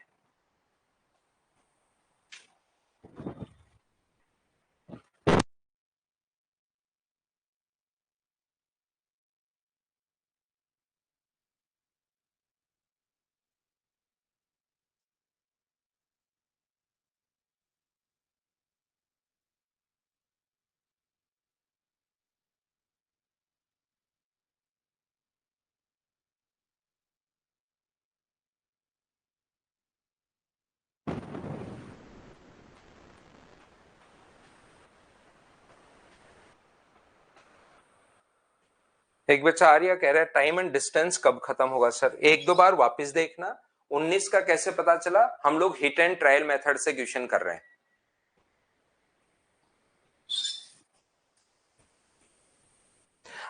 एक बच्चा आर्या कह रहा है टाइम एंड डिस्टेंस कब खत्म होगा सर? एक दो बार वापस देखना। 19 का कैसे पता चला? हम लोग हिट एंड ट्रायल मेथड से क्वेश्चन कर रहे हैं।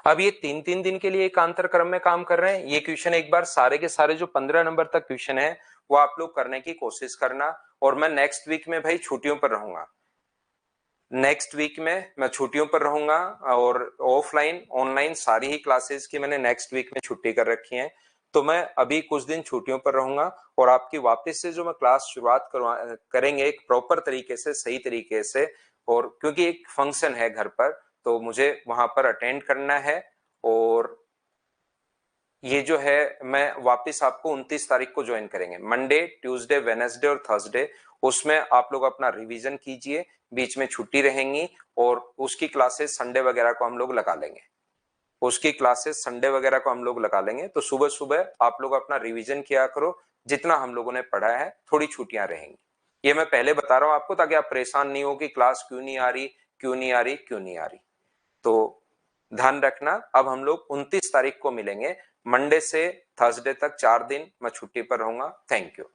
अब ये 3-3 दिन के लिए एकांतर क्रम में काम कर रहे हैं। ये क्वेश्चन एक बार सारे के सारे जो 15 नंबर तक क्वेश्चन है वो आप लोग करने की कोशिश करना। और मैं नेक्स्ट वीक में भाई छुट्टियों पर रहूंगा, नेक्स्ट वीक में मैं छुट्टियों पर रहूंगा, और ऑफलाइन ऑनलाइन सारी ही क्लासेस की मैंने नेक्स्ट वीक में छुट्टी कर रखी है। तो मैं अभी कुछ दिन छुट्टियों पर रहूंगा, और आपकी वापस से जो मैं क्लास शुरुआत करेंगे एक प्रॉपर तरीके से, सही तरीके से। और क्योंकि एक फंक्शन है घर पर, तो मुझे वहां पर अटेंड करना है। और ये जो है मैं वापस आपको 29 तारीख को ज्वाइन करेंगे, मंडे, ट्यूसडे, वेडनेसडे और थर्सडे। उसमें आप लोग अपना रिवीजन कीजिए, बीच में छुट्टी रहेंगी और उसकी क्लासेस संडे वगैरह को हम लोग लगा लेंगे। उसकी क्लासेस संडे वगैरह को हम लोग लगा लेंगे। तो सुबह सुबह आप लोग अपना रिवीजन किया करो, जितना हम लोगों ने पढ़ा है। थोड़ी छुट्टियां रहेंगी, ये मैं पहले बता रहा हूं आपको, ताकि आप परेशान नहीं हो कि क्लास क्यों नहीं आ रही, क्यों नहीं आ रही, क्यों नहीं आ रही। तो ध्यान रखना, अब हम लोग 29 तारीख को मिलेंगे। मंडे से थर्सडे तक 4 दिन मैं छुट्टी पर रहूंगा। Thank you.